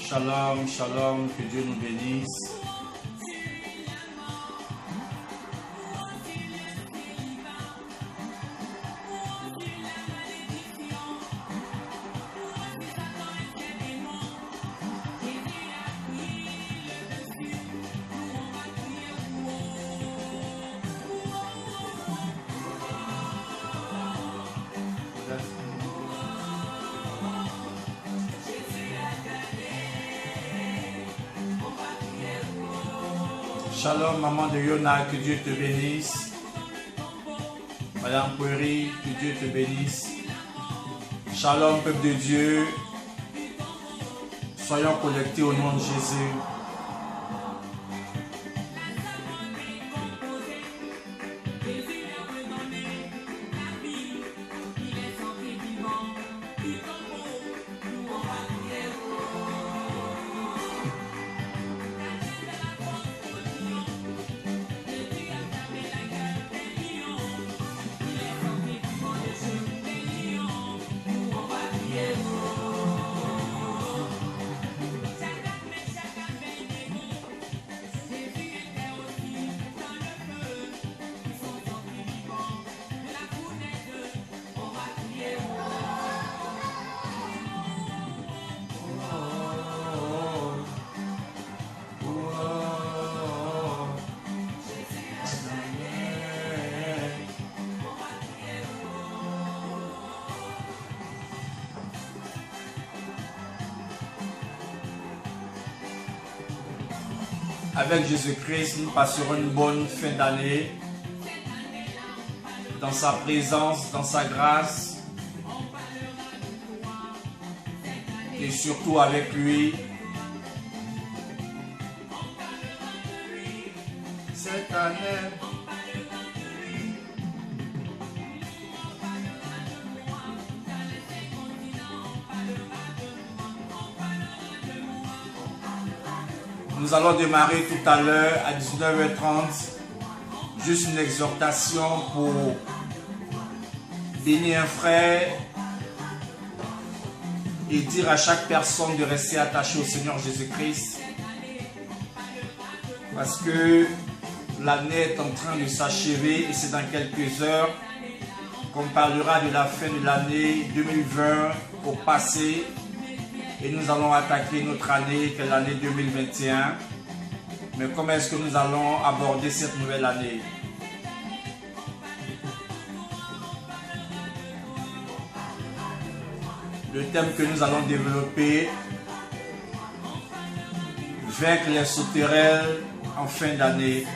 Shalom, shalom, que Dieu nous bénisse. Shalom, maman de Yona, que Dieu te bénisse. Madame Poury, que Dieu te bénisse. Shalom, peuple de Dieu. Soyons connectés au nom de Jésus. Avec Jésus-Christ, nous passerons une bonne fin d'année dans sa présence, dans sa grâce et surtout avec lui. Cette année, nous allons démarrer tout à l'heure à 19h30. Juste une exhortation pour bénir un frère et dire à chaque personne de rester attachée au Seigneur Jésus-Christ. Parce que l'année est en train de s'achever et c'est dans quelques heures qu'on parlera de la fin de l'année 2020 au passé. Et nous allons attaquer notre année, qui est l'année 2021. Mais comment est-ce que nous allons aborder cette nouvelle année? Le thème que nous allons développer, vaincre les sauterelles en fin d'année.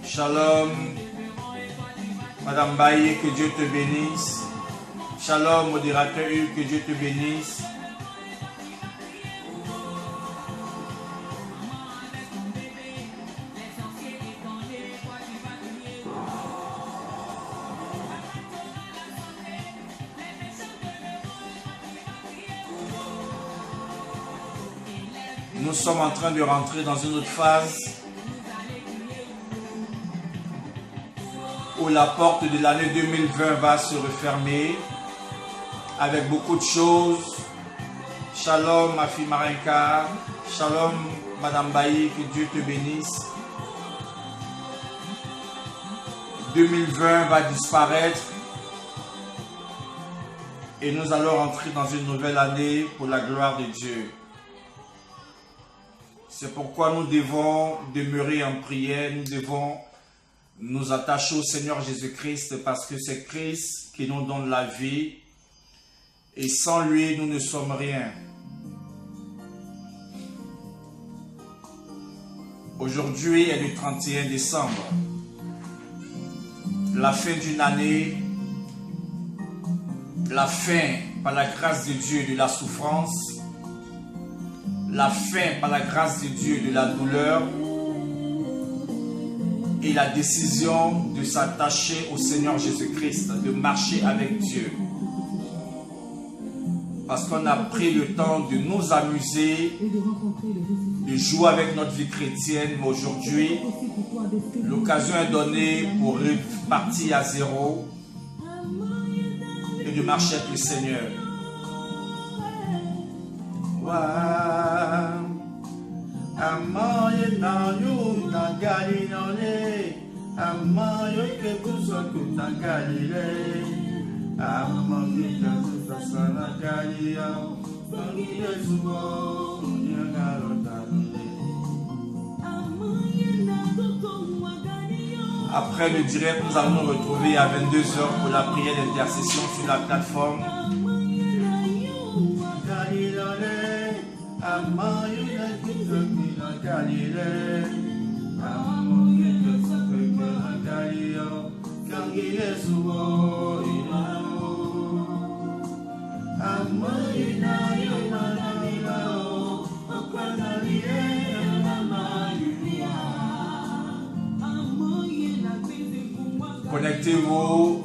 Shalom. Madame Baye, que Dieu te bénisse. Shalom, modérateur Hugues, que Dieu te bénisse. Nous sommes en train de rentrer dans une autre phase où la porte de l'année 2020 va se refermer avec beaucoup de choses. Shalom ma fille Marinka, shalom Madame Bailly, que Dieu te bénisse. 2020 va disparaître et nous allons rentrer dans une nouvelle année pour la gloire de Dieu. C'est pourquoi nous devons demeurer en prière, nous devons nous attacher au Seigneur Jésus-Christ parce que c'est Christ qui nous donne la vie et sans lui nous ne sommes rien. Aujourd'hui est le 31 décembre, la fin d'une année, la fin par la grâce de Dieu de la souffrance, la fin par la grâce de Dieu de la douleur et la décision de s'attacher au Seigneur Jésus-Christ, de marcher avec Dieu. Parce qu'on a pris le temps de nous amuser, de jouer avec notre vie chrétienne, mais aujourd'hui, l'occasion est donnée pour repartir à zéro et de marcher avec le Seigneur. Après le direct, nous allons nous retrouver à 22 h pour la prière d'intercession sur la plateforme. Connectez-vous.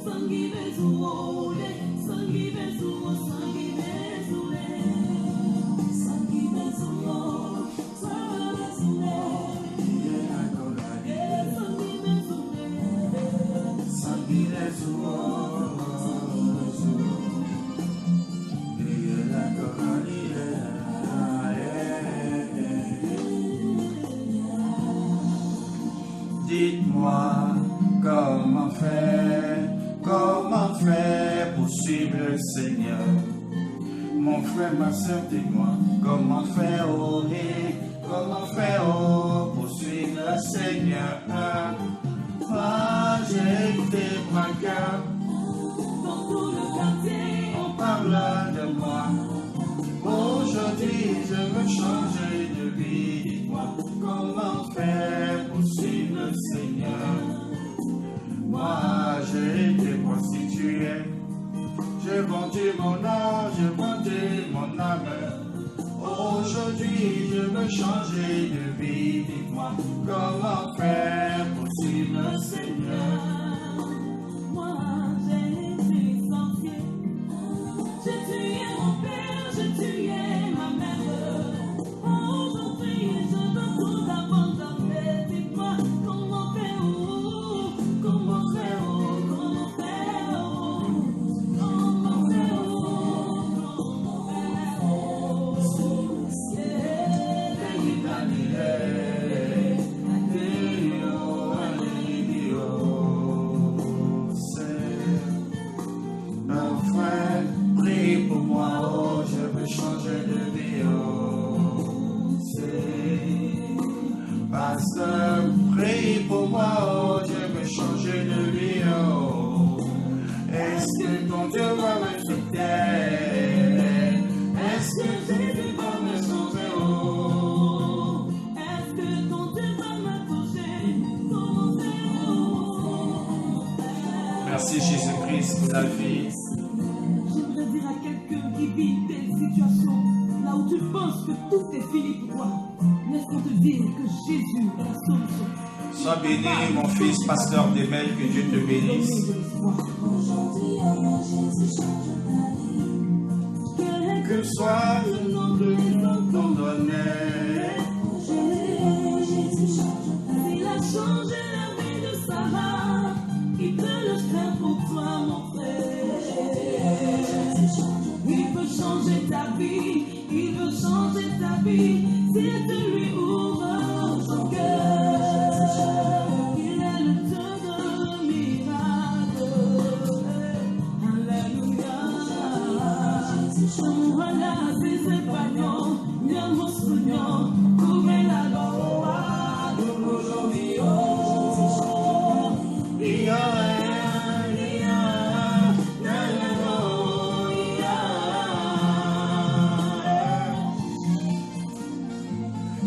Dites-moi comment faire pour suivre le Seigneur. Mon frère, ma soeur, dites-moi comment faire pour suivre le Seigneur. Moi, j'ai été braqueur. Dans tout le quartier, on parle de moi. Aujourd'hui, je veux changer de vie. Dites-moi comment faire pour suivre le Seigneur. Moi, j'ai été prostitué. J'ai vendu mon âme, j'ai vendu mon âme. Aujourd'hui, je veux changer de vie. Dites-moi comment faire pour suivre le Seigneur. Moi, j'ai été sorcier. J'ai tué mon père, j'ai tué ma mère. Aujourd'hui, je veux tout abandonner. Dites-moi comment faire. Pasteur, prie pour moi, oh, je veux changer de vie, oh. Est-ce que ton Dieu va me quitter? Est-ce que Jésus va me sauver, oh? Est-ce que ton Dieu va me toucher? Merci Jésus-Christ pour la vie. J'aimerais dire à quelqu'un qui vit telle situation, là où tu penses que tout est fini pour toi. Laisse-moi te dire que Jésus est la solution. Sois béni, mon fils, pasteur Demel, que Dieu te bénisse. Que soit le nom de ton donné. Il a changé la vie de Sarah. Il peut le faire pour toi, mon frère. Il peut changer ta vie. Il veut changer ta vie. Si tu lui ouvres ton cœur, il est le Dieu de miracles. Alléluia. Voilà, c'est Espagnon, bien mon soignon, couvrez la loi de aujourd'hui.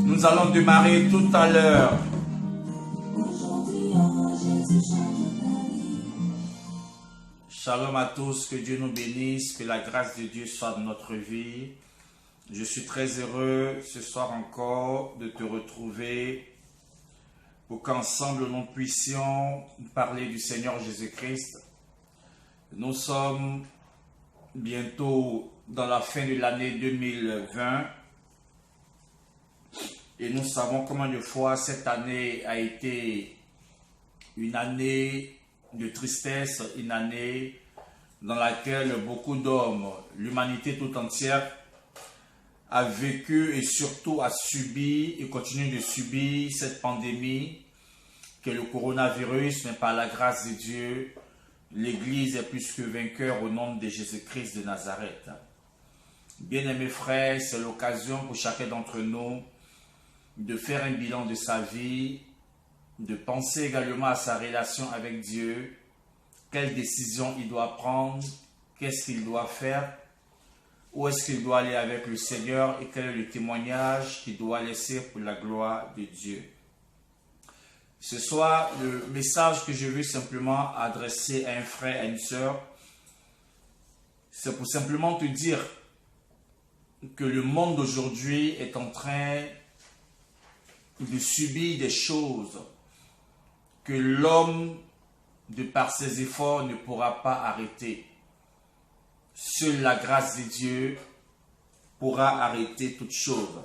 Nous allons démarrer tout à l'heure. Shalom à tous, que Dieu nous bénisse, que la grâce de Dieu soit dans notre vie. Je suis très heureux ce soir encore de te retrouver pour qu'ensemble nous puissions parler du Seigneur Jésus-Christ. Nous sommes bientôt dans la fin de l'année 2020. Et nous savons combien de fois cette année a été une année de tristesse, une année dans laquelle beaucoup d'hommes, l'humanité tout entière, a vécu et surtout a subi et continue de subir cette pandémie que le coronavirus, mais par la grâce de Dieu, l'Église est plus que vainqueur au nom de Jésus-Christ de Nazareth. Bien-aimés frères, c'est l'occasion pour chacun d'entre nous de faire un bilan de sa vie, de penser également à sa relation avec Dieu, quelles décisions il doit prendre, qu'est-ce qu'il doit faire, où est-ce qu'il doit aller avec le Seigneur et quel est le témoignage qu'il doit laisser pour la gloire de Dieu. Ce soir, le message que je veux simplement adresser à un frère, à une sœur, c'est pour simplement te dire que le monde d'aujourd'hui est en train de subir des choses que l'homme, de par ses efforts, ne pourra pas arrêter. Seule la grâce de Dieu pourra arrêter toute chose.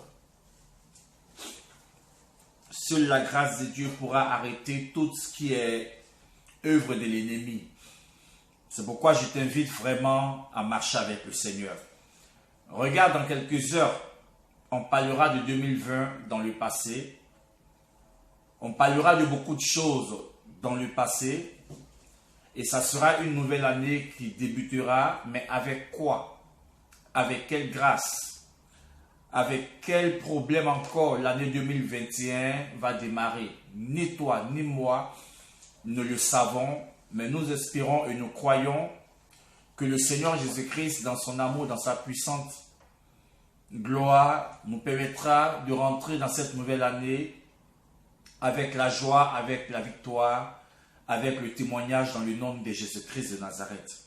Seule la grâce de Dieu pourra arrêter tout ce qui est œuvre de l'ennemi. C'est pourquoi je t'invite vraiment à marcher avec le Seigneur. Regarde, dans quelques heures, on parlera de 2020 dans le passé. On parlera de beaucoup de choses dans le passé. Et ça sera une nouvelle année qui débutera, mais avec quoi? Avec quelle grâce? Avec quel problème encore l'année 2021 va démarrer? Ni toi, ni moi ne le savons, mais nous espérons et nous croyons que le Seigneur Jésus-Christ, dans son amour, dans sa puissante gloire, nous permettra de rentrer dans cette nouvelle année avec la joie, avec la victoire, avec le témoignage dans le nom de Jésus-Christ de Nazareth.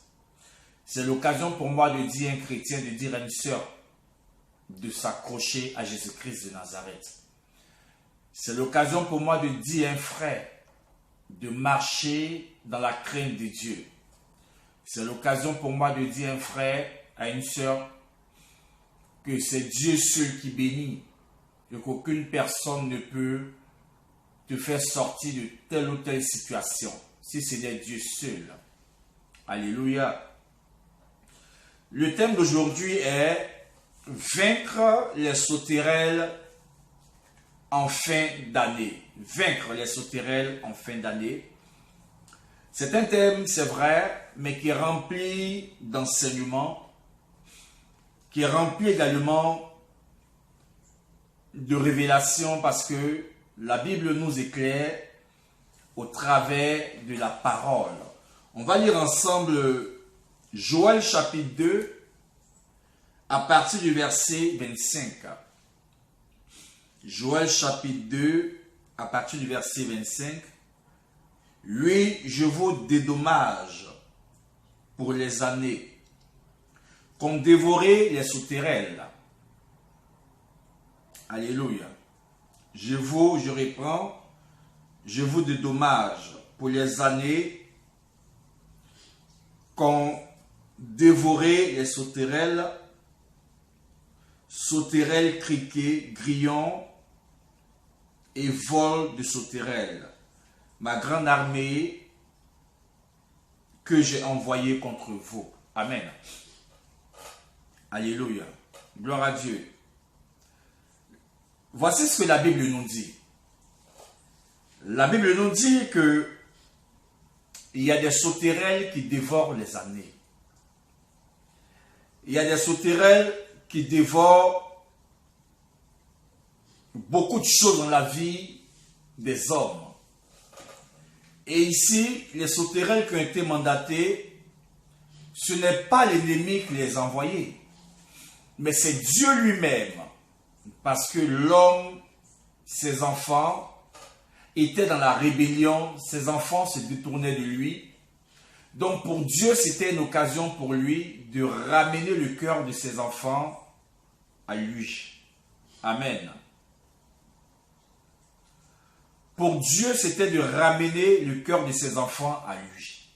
C'est l'occasion pour moi de dire à un chrétien, de dire à une sœur, de s'accrocher à Jésus-Christ de Nazareth. C'est l'occasion pour moi de dire à un frère, de marcher dans la crainte de Dieu. C'est l'occasion pour moi de dire à un frère, à une sœur, que c'est Dieu seul qui bénit et qu'aucune personne ne peut te faire sortir de telle ou telle situation, si c'est Dieu seul. Alléluia. Le thème d'aujourd'hui est vaincre les sauterelles en fin d'année. Vaincre les sauterelles en fin d'année. C'est un thème, c'est vrai, mais qui est rempli d'enseignements, qui est rempli également de révélations, parce que la Bible nous éclaire au travers de la parole. On va lire ensemble Joël chapitre 2 à partir du verset 25. Joël chapitre 2 à partir du verset 25. Oui, je vous dédommage pour les années qu'ont dévoré les sauterelles. Alléluia. Je vous dédommage pour les années qu'ont dévoré les sauterelles, sauterelles criquets, grillons et vols de sauterelles, ma grande armée que j'ai envoyée contre vous. Amen. Alléluia. Gloire à Dieu. Voici ce que la Bible nous dit. La Bible nous dit que il y a des sauterelles qui dévorent les années. Il y a des sauterelles qui dévorent beaucoup de choses dans la vie des hommes. Et ici, les sauterelles qui ont été mandatées, ce n'est pas l'ennemi qui les a envoyées, mais c'est Dieu lui-même. Parce que l'homme, ses enfants, étaient dans la rébellion, ses enfants se détournaient de lui. Donc pour Dieu, c'était une occasion pour lui de ramener le cœur de ses enfants à lui. Amen. Pour Dieu, c'était de ramener le cœur de ses enfants à lui.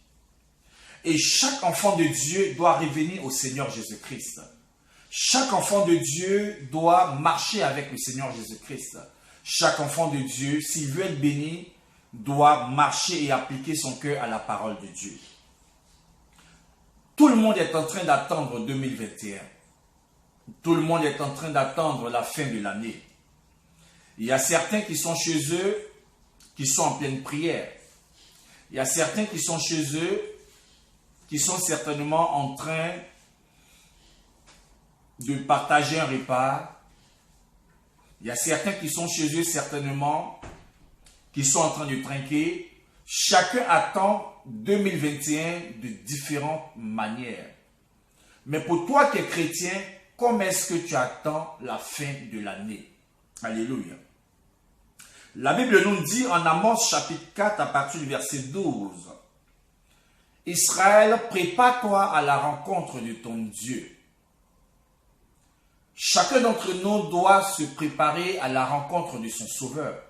Et chaque enfant de Dieu doit revenir au Seigneur Jésus-Christ. Chaque enfant de Dieu doit marcher avec le Seigneur Jésus-Christ. Chaque enfant de Dieu, s'il veut être béni, doit marcher et appliquer son cœur à la parole de Dieu. Tout le monde est en train d'attendre 2021. Tout le monde est en train d'attendre la fin de l'année. Il y a certains qui sont chez eux, qui sont en pleine prière. Il y a certains qui sont chez eux, qui sont certainement en train de partager un repas. Il y a certains qui sont chez eux, certainement, qui sont en train de trinquer. Chacun attend 2021 de différentes manières. Mais pour toi qui es chrétien, comment est-ce que tu attends la fin de l'année? Alléluia. La Bible nous dit en Amos chapitre 4 à partir du verset 12. Israël, prépare-toi à la rencontre de ton Dieu. Chacun d'entre nous doit se préparer à la rencontre de son Sauveur.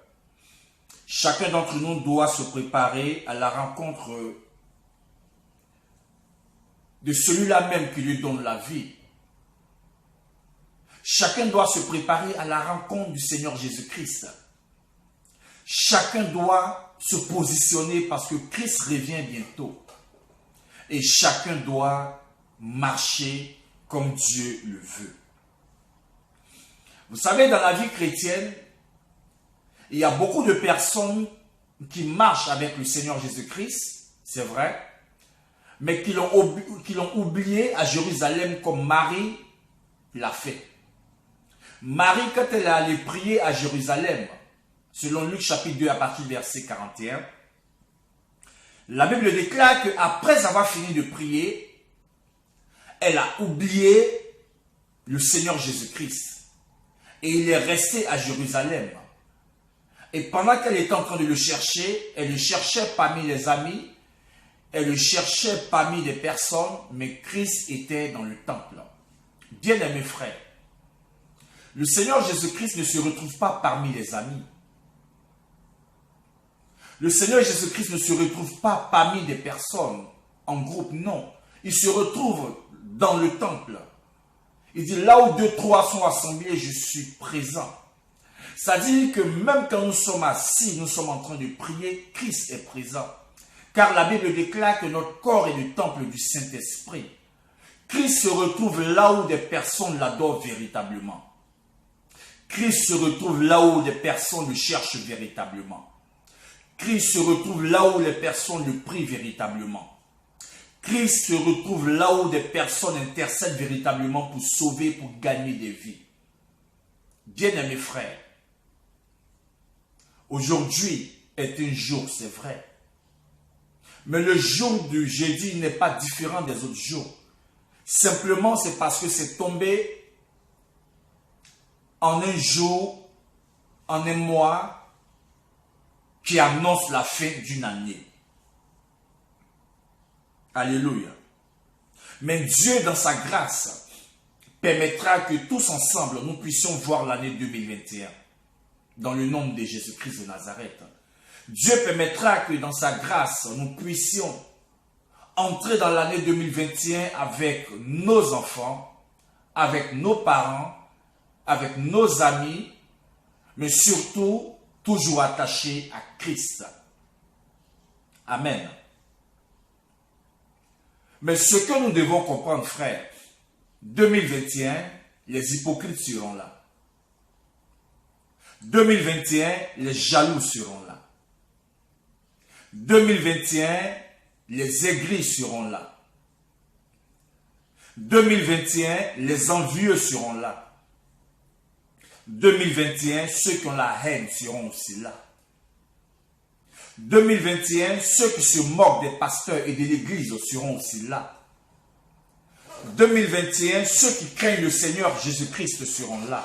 Chacun d'entre nous doit se préparer à la rencontre de celui-là même qui lui donne la vie. Chacun doit se préparer à la rencontre du Seigneur Jésus-Christ. Chacun doit se positionner parce que Christ revient bientôt. Et chacun doit marcher comme Dieu le veut. Vous savez, dans la vie chrétienne, il y a beaucoup de personnes qui marchent avec le Seigneur Jésus-Christ, c'est vrai, mais qui l'ont oublié à Jérusalem comme Marie l'a fait. Marie, quand elle est allée prier à Jérusalem, selon Luc chapitre 2 à partir du verset 41, la Bible déclare qu'après avoir fini de prier, elle a oublié le Seigneur Jésus-Christ. Et il est resté à Jérusalem. Et pendant qu'elle était en train de le chercher, elle le cherchait parmi les amis, elle le cherchait parmi les personnes, mais Christ était dans le temple. Bien-aimés frères, le Seigneur Jésus-Christ ne se retrouve pas parmi les amis. Le Seigneur Jésus-Christ ne se retrouve pas parmi des personnes en groupe, non. Il se retrouve dans le temple. Il dit, là où 2, 3 sont assemblés, je suis présent. C'est-à-dire que même quand nous sommes assis, nous sommes en train de prier, Christ est présent. Car la Bible déclare que notre corps est le temple du Saint-Esprit. Christ se retrouve là où des personnes l'adorent véritablement. Christ se retrouve là où des personnes le cherchent véritablement. Christ se retrouve là où les personnes le prient véritablement. Christ se retrouve là où des personnes intercèdent véritablement pour sauver, pour gagner des vies. Bien-aimés frères, aujourd'hui est un jour, c'est vrai. Mais le jour du jeudi n'est pas différent des autres jours. Simplement, c'est parce que c'est tombé en un jour, en un mois, qui annonce la fin d'une année. Alléluia. Mais Dieu, dans sa grâce, permettra que tous ensemble, nous puissions voir l'année 2021 dans le nom de Jésus-Christ de Nazareth. Dieu permettra que dans sa grâce, nous puissions entrer dans l'année 2021 avec nos enfants, avec nos parents, avec nos amis, mais surtout, toujours attachés à Christ. Amen. Mais ce que nous devons comprendre, frères, 2021, les hypocrites seront là. 2021, les jaloux seront là. 2021, les aigris seront là. 2021, les envieux seront là. 2021, ceux qui ont la haine seront aussi là. 2021, ceux qui se moquent des pasteurs et de l'église seront aussi là. 2021, ceux qui craignent le Seigneur Jésus-Christ seront là.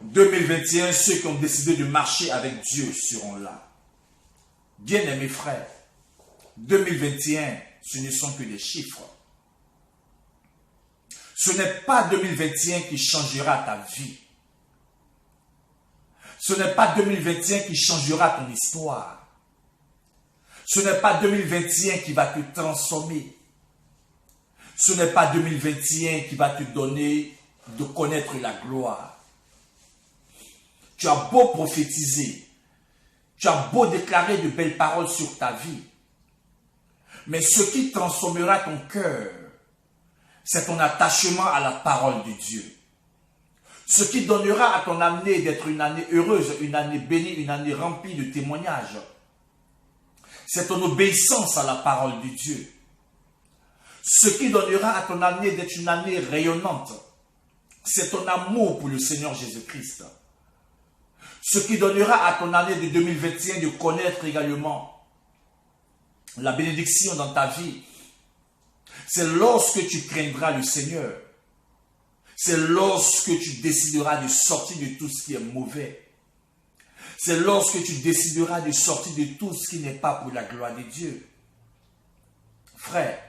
2021, ceux qui ont décidé de marcher avec Dieu seront là. Bien-aimés frères, 2021, ce ne sont que des chiffres. Ce n'est pas 2021 qui changera ta vie. Ce n'est pas 2021 qui changera ton histoire. Ce n'est pas 2021 qui va te transformer. Ce n'est pas 2021 qui va te donner de connaître la gloire. Tu as beau prophétiser, tu as beau déclarer de belles paroles sur ta vie, Mais ce qui transformera ton cœur, c'est ton attachement à la parole de Dieu. Ce qui donnera à ton année d'être une année heureuse, une année bénie, une année remplie de témoignages, c'est ton obéissance à la parole de Dieu. Ce qui donnera à ton année d'être une année rayonnante, c'est ton amour pour le Seigneur Jésus-Christ. Ce qui donnera à ton année de 2021 de connaître également la bénédiction dans ta vie, c'est lorsque tu craindras le Seigneur. C'est lorsque tu décideras de sortir de tout ce qui est mauvais. C'est lorsque tu décideras de sortir de tout ce qui n'est pas pour la gloire de Dieu. Frère,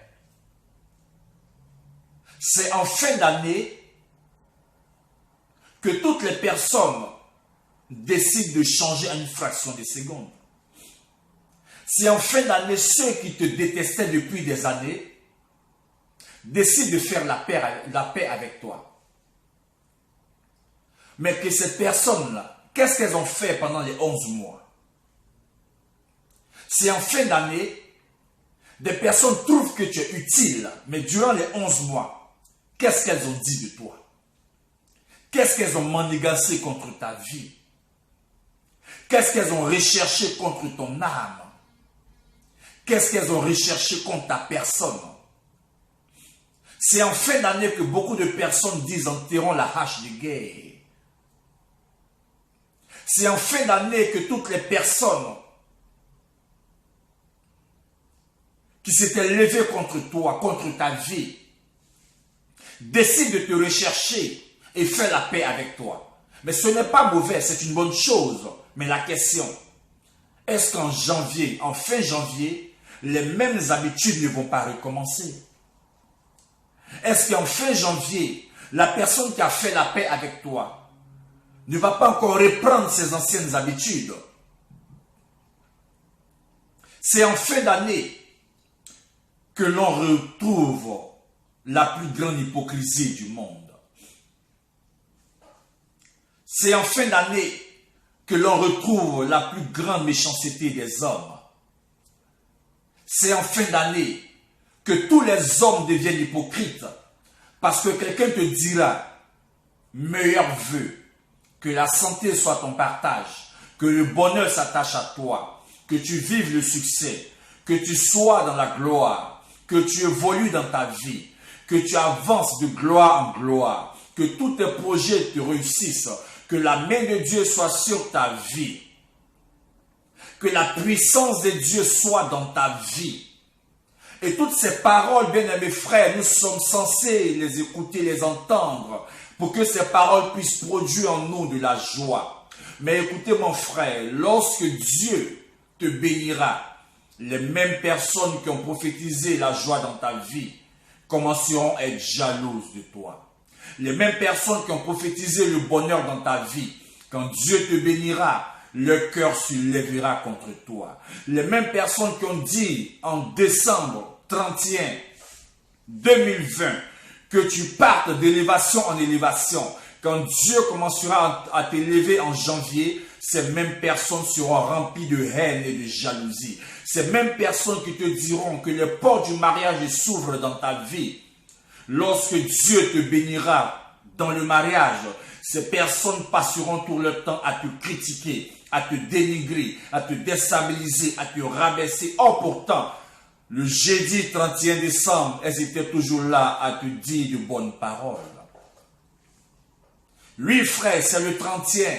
c'est en fin d'année que toutes les personnes décident de changer en une fraction de seconde. C'est en fin d'année ceux qui te détestaient depuis des années décident de faire la paix avec toi. Mais que ces personnes-là, qu'est-ce qu'elles ont fait pendant les 11 mois? C'est en fin d'année, des personnes trouvent que tu es utile, mais durant les 11 mois, qu'est-ce qu'elles ont dit de toi? Qu'est-ce qu'elles ont manigancé contre ta vie? Qu'est-ce qu'elles ont recherché contre ton âme? Qu'est-ce qu'elles ont recherché contre ta personne? C'est en fin d'année que beaucoup de personnes disent enterrons la hache de guerre. C'est en fin d'année que toutes les personnes qui s'étaient levées contre toi, contre ta vie, décident de te rechercher et faire la paix avec toi. Mais ce n'est pas mauvais, c'est une bonne chose. Mais la question, est-ce qu'en janvier, en fin janvier, les mêmes habitudes ne vont pas recommencer? Est-ce qu'en fin janvier, la personne qui a fait la paix avec toi ne va pas encore reprendre ses anciennes habitudes? C'est en fin d'année que l'on retrouve la plus grande hypocrisie du monde. C'est en fin d'année que l'on retrouve la plus grande méchanceté des hommes. C'est en fin d'année que tous les hommes deviennent hypocrites parce que quelqu'un te dira meilleur vœu, que la santé soit ton partage, que le bonheur s'attache à toi, que tu vives le succès, que tu sois dans la gloire, que tu évolues dans ta vie, que tu avances de gloire en gloire, que tous tes projets te réussissent, que la main de Dieu soit sur ta vie, que la puissance de Dieu soit dans ta vie. Et toutes ces paroles, bien-aimés frères, nous sommes censés les écouter, les entendre, pour que ces paroles puissent produire en nous de la joie. Mais écoutez mon frère, lorsque Dieu te bénira, les mêmes personnes qui ont prophétisé la joie dans ta vie commenceront à être jalouses de toi. Les mêmes personnes qui ont prophétisé le bonheur dans ta vie, quand Dieu te bénira, le cœur se lèvera contre toi. Les mêmes personnes qui ont dit en décembre 31 2020 que tu partes d'élévation en élévation, quand Dieu commencera à t'élever en janvier, ces mêmes personnes seront remplies de haine et de jalousie. Ces mêmes personnes qui te diront que les portes du mariage s'ouvrent dans ta vie. Lorsque Dieu te bénira dans le mariage, ces personnes passeront tout le temps à te critiquer, à te dénigrer, à te déstabiliser, à te rabaisser. Or pourtant, le jeudi 31 décembre, elles étaient toujours là à te dire de bonnes paroles. Oui, frère, c'est le 31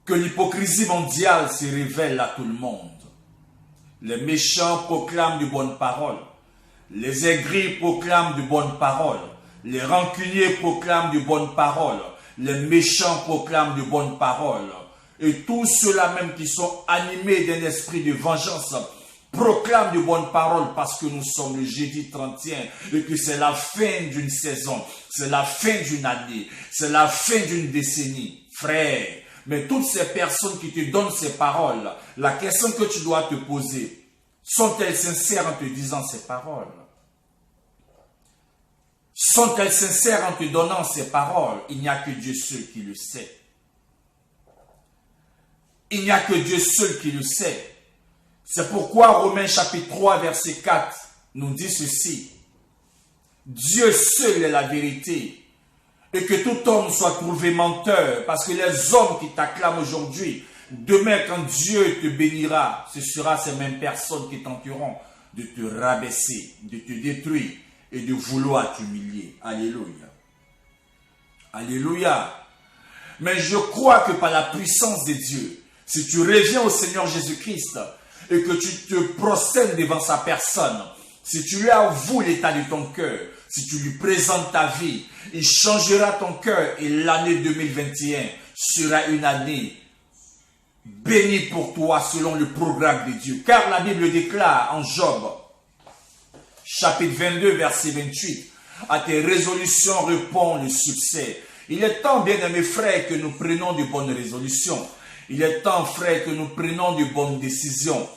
que l'hypocrisie mondiale se révèle à tout le monde. Les méchants proclament de bonnes paroles. Les aigris proclament de bonnes paroles. Les rancuniers proclament de bonnes paroles. Les méchants proclament de bonnes paroles. Et tous ceux-là même qui sont animés d'un esprit de vengeance proclament de bonnes paroles parce que nous sommes le jeudi 31 et que c'est la fin d'une saison, c'est la fin d'une année, c'est la fin d'une décennie. Frère, mais toutes ces personnes qui te donnent ces paroles, la question que tu dois te poser, sont-elles sincères en te disant ces paroles? Sont-elles sincères en te donnant ces paroles? Il n'y a que Dieu seul qui le sait. Il n'y a que Dieu seul qui le sait. C'est pourquoi Romains chapitre 3 verset 4 nous dit ceci. Dieu seul est la vérité et que tout homme soit trouvé menteur, parce que les hommes qui t'acclament aujourd'hui, demain quand Dieu te bénira, ce sera ces mêmes personnes qui tenteront de te rabaisser, de te détruire et de vouloir t'humilier. Alléluia. Alléluia. Mais je crois que par la puissance de Dieu, si tu reviens au Seigneur Jésus-Christ et que tu te procèdes devant sa personne, si tu lui avoues l'état de ton cœur, si tu lui présentes ta vie, il changera ton cœur et l'année 2021 sera une année bénie pour toi selon le programme de Dieu. Car la Bible déclare en Job, chapitre 22, verset 28, à tes résolutions répond le succès. Il est temps, bien-aimés frères, que nous prenions de bonnes résolutions. Il est temps, frères, que nous prenions de bonnes décisions.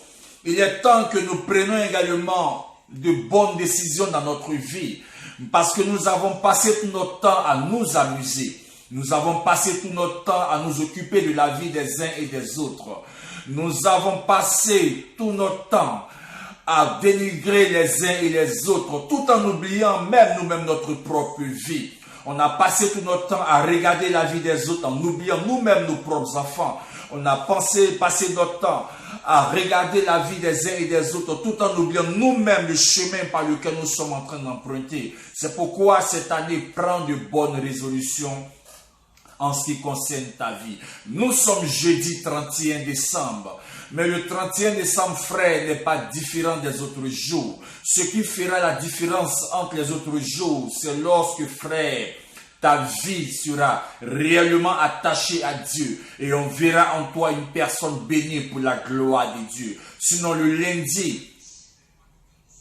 Il est temps que nous prenions également de bonnes décisions dans notre vie. Parce que nous avons passé tout notre temps à nous amuser. Nous avons passé tout notre temps à nous occuper de la vie des uns et des autres. Nous avons passé tout notre temps à dénigrer les uns et les autres, tout en oubliant même nous-mêmes notre propre vie. On a passé tout notre temps à regarder la vie des autres en oubliant nous-mêmes nos propres enfants. On a passé notre temps à regarder la vie des uns et des autres tout en oubliant nous-mêmes le chemin par lequel nous sommes en train d'emprunter. C'est pourquoi cette année, prends de bonnes résolutions en ce qui concerne ta vie. Nous sommes jeudi 31 décembre. Mais le 31 décembre, frère, n'est pas différent des autres jours. Ce qui fera la différence entre les autres jours, c'est lorsque, frère, ta vie sera réellement attachée à Dieu et on verra en toi une personne bénie pour la gloire de Dieu. Sinon, le lundi,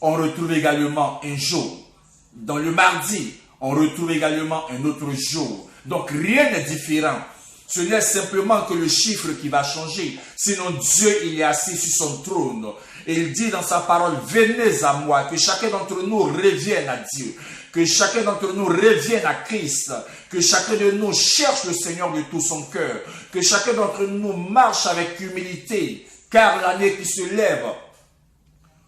on retrouve également un jour. Dans le mardi, on retrouve également un autre jour. Donc, rien n'est différent. Ce n'est simplement que le chiffre qui va changer. Sinon, Dieu, il est assis sur son trône. Et il dit dans sa parole, venez à moi, que chacun d'entre nous revienne à Dieu. Que chacun d'entre nous revienne à Christ. Que chacun de nous cherche le Seigneur de tout son cœur. Que chacun d'entre nous marche avec humilité. Car l'année qui se lève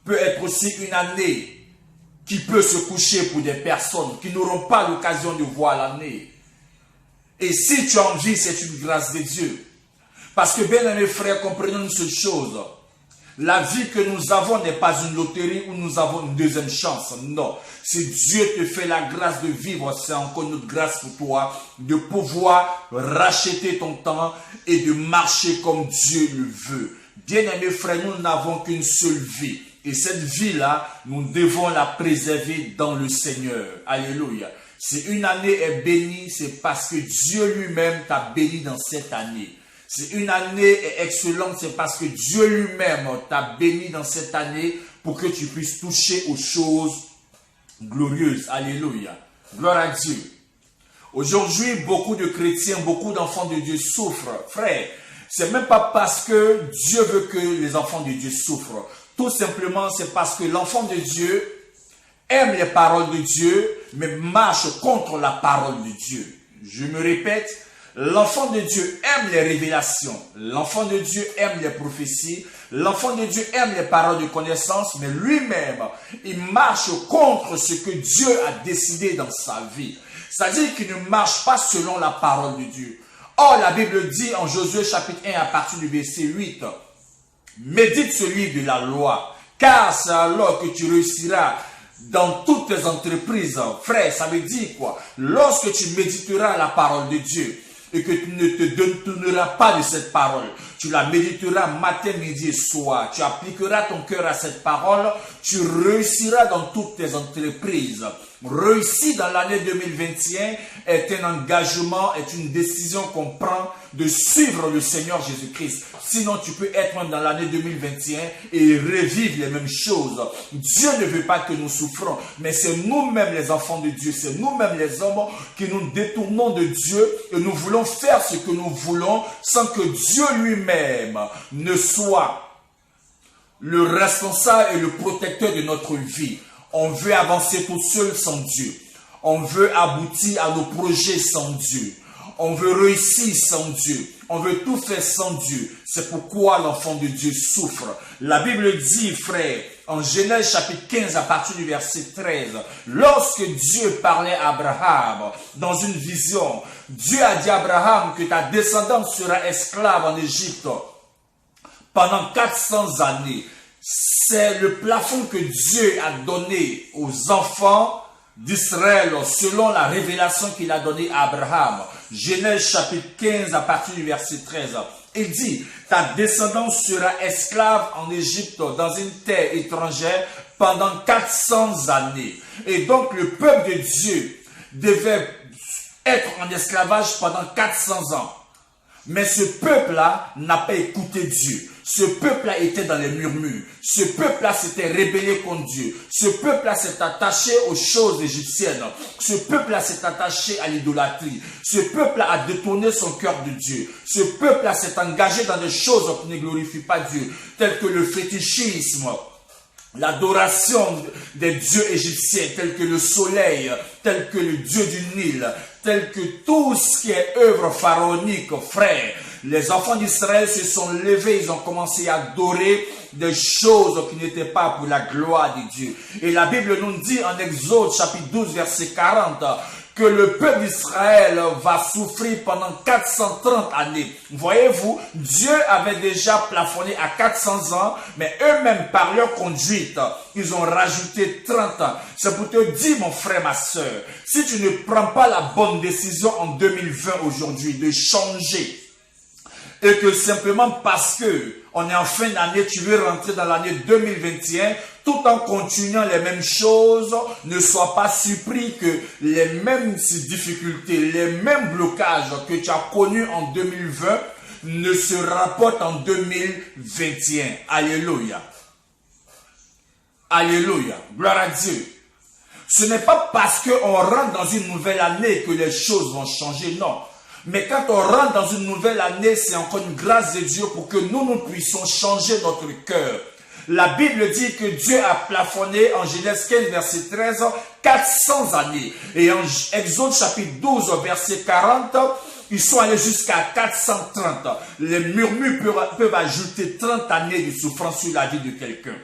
peut être aussi une année qui peut se coucher pour des personnes qui n'auront pas l'occasion de voir l'année. Et si tu en vis, c'est une grâce de Dieu. Parce que, bien aimés frères, comprenons une seule chose. La vie que nous avons n'est pas une loterie où nous avons une deuxième chance. Non. Si Dieu te fait la grâce de vivre, c'est encore une autre grâce pour toi de pouvoir racheter ton temps et de marcher comme Dieu le veut. Bien aimés frères, nous n'avons qu'une seule vie. Et cette vie-là, nous devons la préserver dans le Seigneur. Alléluia. Si une année est bénie, c'est parce que Dieu lui-même t'a béni dans cette année. Si une année est excellente, c'est parce que Dieu lui-même t'a béni dans cette année pour que tu puisses toucher aux choses glorieuses. Alléluia. Gloire à Dieu. Aujourd'hui, beaucoup de chrétiens, beaucoup d'enfants de Dieu souffrent. Frère, c'est même pas parce que Dieu veut que les enfants de Dieu souffrent. Tout simplement, c'est parce que l'enfant de Dieu aime les paroles de Dieu, mais marche contre la parole de Dieu. Je me répète, l'enfant de Dieu aime les révélations, l'enfant de Dieu aime les prophéties, l'enfant de Dieu aime les paroles de connaissance, mais lui-même, il marche contre ce que Dieu a décidé dans sa vie. C'est-à-dire qu'il ne marche pas selon la parole de Dieu. Or, la Bible dit en Josué chapitre 1 à partir du verset 8, « Médite ce livre de la loi, car c'est alors que tu réussiras dans toutes tes entreprises. » Frère, ça veut dire quoi? Lorsque tu méditeras la parole de Dieu et que tu ne te détourneras pas de cette parole, tu la méditeras matin, midi et soir, tu appliqueras ton cœur à cette parole, tu réussiras dans toutes tes entreprises. Réussir dans l'année 2021 est un engagement, est une décision qu'on prend de suivre le Seigneur Jésus-Christ. Sinon, tu peux être dans l'année 2021 et revivre les mêmes choses. Dieu ne veut pas que nous souffrons, mais c'est nous-mêmes les enfants de Dieu, c'est nous-mêmes les hommes qui nous détournons de Dieu et nous voulons faire ce que nous voulons sans que Dieu lui-même ne soit le responsable et le protecteur de notre vie. On veut avancer tout seul sans Dieu. On veut aboutir à nos projets sans Dieu. On veut réussir sans Dieu. On veut tout faire sans Dieu. C'est pourquoi l'enfant de Dieu souffre. La Bible dit, frère, en Genèse chapitre 15 à partir du verset 13, lorsque Dieu parlait à Abraham dans une vision, Dieu a dit à Abraham que ta descendance sera esclave en Égypte pendant 400 années. C'est le plafond que Dieu a donné aux enfants d'Israël selon la révélation qu'il a donnée à Abraham. Genèse chapitre 15 à partir du verset 13. Il dit, ta descendance sera esclave en Égypte dans une terre étrangère pendant 400 années. Et donc le peuple de Dieu devait être en esclavage pendant 400 ans. Mais ce peuple-là n'a pas écouté Dieu. Ce peuple-là était dans les murmures. Ce peuple-là s'était rébellé contre Dieu. Ce peuple-là s'est attaché aux choses égyptiennes. Ce peuple-là s'est attaché à l'idolâtrie. Ce peuple-là a détourné son cœur de Dieu. Ce peuple-là s'est engagé dans des choses qui ne glorifient pas Dieu, telles que le fétichisme, l'adoration des dieux égyptiens, tels que le soleil, tel que le dieu du Nil, tel que tout ce qui est œuvre pharaonique, frère. Les enfants d'Israël se sont levés, ils ont commencé à adorer des choses qui n'étaient pas pour la gloire de Dieu. Et la Bible nous dit en Exode chapitre 12 verset 40 que le peuple d'Israël va souffrir pendant 430 années. Voyez-vous, Dieu avait déjà plafonné à 400 ans, mais eux-mêmes, par leur conduite, ils ont rajouté 30 ans. C'est pour te dire, mon frère, ma soeur, si tu ne prends pas la bonne décision en 2020 aujourd'hui de changer, et que simplement parce que on est en fin d'année, tu veux rentrer dans l'année 2021, tout en continuant les mêmes choses, ne sois pas surpris que les mêmes difficultés, les mêmes blocages que tu as connus en 2020 ne se rapportent en 2021. Alléluia. Alléluia. Gloire à Dieu. Ce n'est pas parce qu'on rentre dans une nouvelle année que les choses vont changer, non. Mais quand on rentre dans une nouvelle année, c'est encore une grâce de Dieu pour que nous puissions changer notre cœur. La Bible dit que Dieu a plafonné en Genèse 15, verset 13, 400 années. Et en Exode chapitre 12, verset 40, ils sont allés jusqu'à 430. Les murmures peuvent ajouter 30 années de souffrance sur la vie de quelqu'un.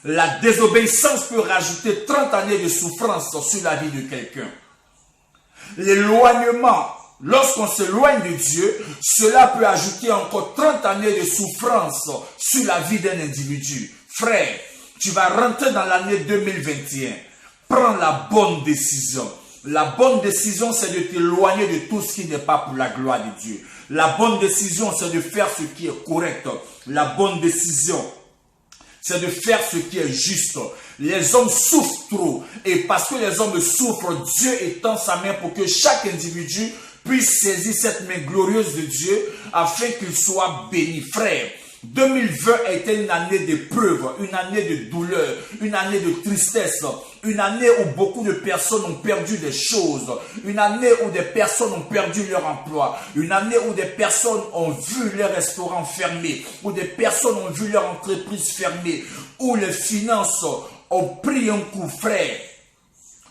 La désobéissance peut rajouter 30 années de souffrance sur la vie de quelqu'un. L'éloignement, lorsqu'on s'éloigne de Dieu, cela peut ajouter encore 30 années de souffrance sur la vie d'un individu. Frère, tu vas rentrer dans l'année 2021. Prends la bonne décision. La bonne décision, c'est de t'éloigner de tout ce qui n'est pas pour la gloire de Dieu. La bonne décision, c'est de faire ce qui est correct. La bonne décision, c'est de faire ce qui est juste. Les hommes souffrent trop. Et parce que les hommes souffrent, Dieu étend sa main pour que chaque individu puisse saisir cette main glorieuse de Dieu afin qu'il soit béni. Frère, 2020 a été une année d'épreuve, une année de douleur, une année de tristesse, une année où beaucoup de personnes ont perdu des choses, une année où des personnes ont perdu leur emploi, une année où des personnes ont vu leurs restaurants fermés, où des personnes ont vu leur entreprise fermée, où les finances ont pris un coup, frère,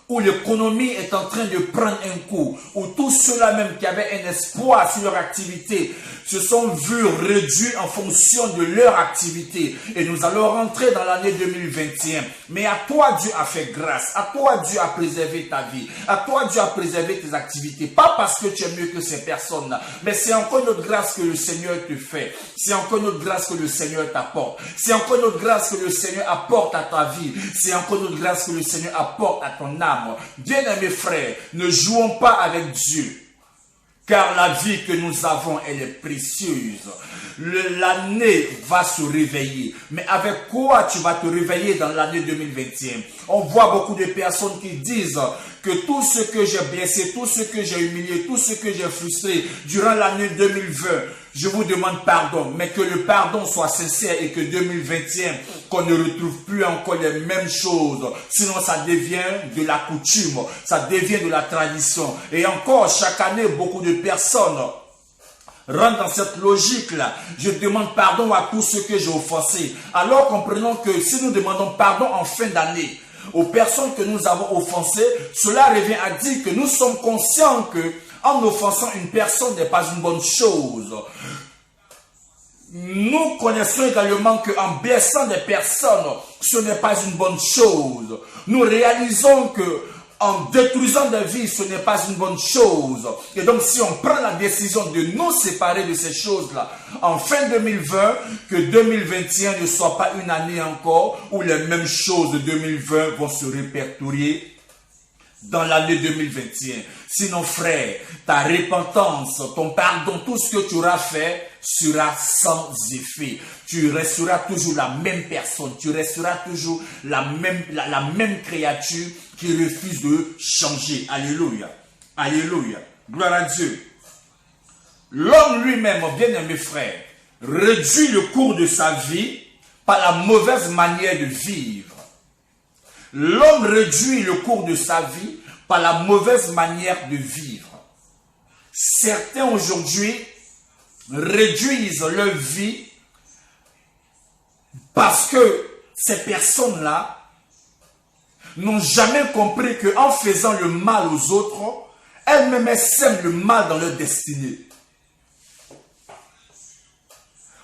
où l'économie est en train de prendre un coup, où tous ceux-là même qui avaient un espoir sur leur activité se sont vus réduits en fonction de leur activité. Et nous allons rentrer dans l'année 2021. Mais à toi, Dieu a fait grâce. À toi, Dieu a préservé ta vie. À toi, Dieu a préservé tes activités. Pas parce que tu es mieux que ces personnes-là, mais c'est encore une autre grâce que le Seigneur te fait. C'est encore une autre grâce que le Seigneur t'apporte. C'est encore une autre grâce que le Seigneur apporte à ta vie. C'est encore une autre grâce que le Seigneur apporte à ton âme. Bien-aimés frères, ne jouons pas avec Dieu, car la vie que nous avons, elle est précieuse. L'année va se réveiller. Mais avec quoi tu vas te réveiller dans l'année 2021? On voit beaucoup de personnes qui disent que tout ce que j'ai blessé, tout ce que j'ai humilié, tout ce que j'ai frustré durant l'année 2020, je vous demande pardon, mais que le pardon soit sincère et que 2021, qu'on ne retrouve plus encore les mêmes choses. Sinon, ça devient de la coutume, ça devient de la tradition. Et encore, chaque année, beaucoup de personnes rentrent dans cette logique-là. Je demande pardon à tous ceux que j'ai offensés. Alors comprenons que si nous demandons pardon en fin d'année aux personnes que nous avons offensées, cela revient à dire que nous sommes conscients que en offensant une personne n'est pas une bonne chose. Nous connaissons également qu'en blessant des personnes, ce n'est pas une bonne chose. Nous réalisons que en détruisant des vies, ce n'est pas une bonne chose. Et donc, si on prend la décision de nous séparer de ces choses-là, en fin 2020, que 2021 ne soit pas une année encore où les mêmes choses de 2020 vont se répertorier dans l'année 2021. Sinon, frère, ta repentance, ton pardon, tout ce que tu auras fait sera sans effet. Tu resteras toujours la même personne. Tu resteras toujours la même créature qui refuse de changer. Alléluia. Alléluia. Gloire à Dieu. L'homme lui-même, bien-aimé frère, réduit le cours de sa vie par la mauvaise manière de vivre. L'homme réduit le cours de sa vie par la mauvaise manière de vivre. Certains aujourd'hui réduisent leur vie parce que ces personnes-là n'ont jamais compris qu'en faisant le mal aux autres, elles-mêmes sèment le mal dans leur destinée.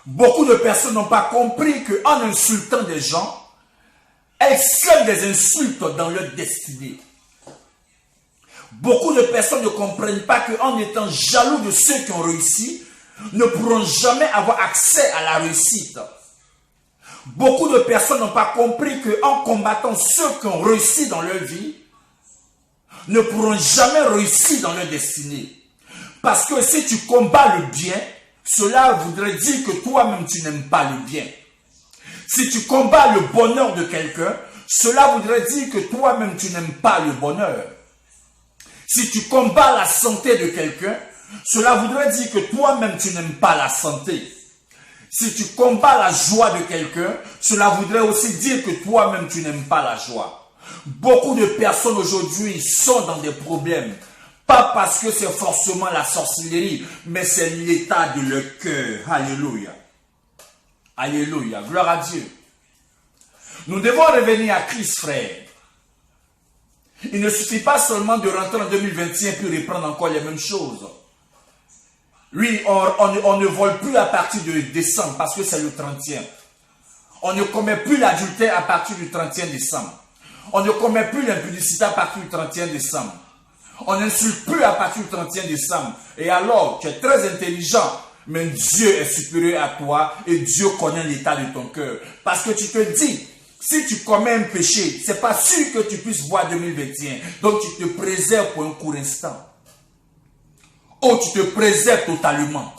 Beaucoup de personnes n'ont pas compris qu'en insultant des gens, elles sèment des insultes dans leur destinée. Beaucoup de personnes ne comprennent pas qu'en étant jaloux de ceux qui ont réussi, ne pourront jamais avoir accès à la réussite. Beaucoup de personnes n'ont pas compris qu'en combattant ceux qui ont réussi dans leur vie, ne pourront jamais réussir dans leur destinée. Parce que si tu combats le bien, cela voudrait dire que toi-même tu n'aimes pas le bien. Si tu combats le bonheur de quelqu'un, cela voudrait dire que toi-même tu n'aimes pas le bonheur. Si tu combats la santé de quelqu'un, cela voudrait dire que toi-même tu n'aimes pas la santé. Si tu combats la joie de quelqu'un, cela voudrait aussi dire que toi-même tu n'aimes pas la joie. Beaucoup de personnes aujourd'hui sont dans des problèmes. Pas parce que c'est forcément la sorcellerie, mais c'est l'état de leur cœur. Alléluia. Alléluia. Gloire à Dieu. Nous devons revenir à Christ, frère. Il ne suffit pas seulement de rentrer en 2021 puis reprendre encore les mêmes choses. Oui, on ne vole plus à partir de décembre parce que c'est le 30e. On ne commet plus l'adultère à partir du 31 décembre. On ne commet plus l'impudicité à partir du 31 décembre. On n'insulte plus à partir du 31 décembre. Et alors, tu es très intelligent, mais Dieu est supérieur à toi et Dieu connaît l'état de ton cœur. Parce que tu te dis, si tu commets un péché, c'est pas sûr que tu puisses voir 2021. Donc tu te préserves pour un court instant. Ou tu te préserves totalement.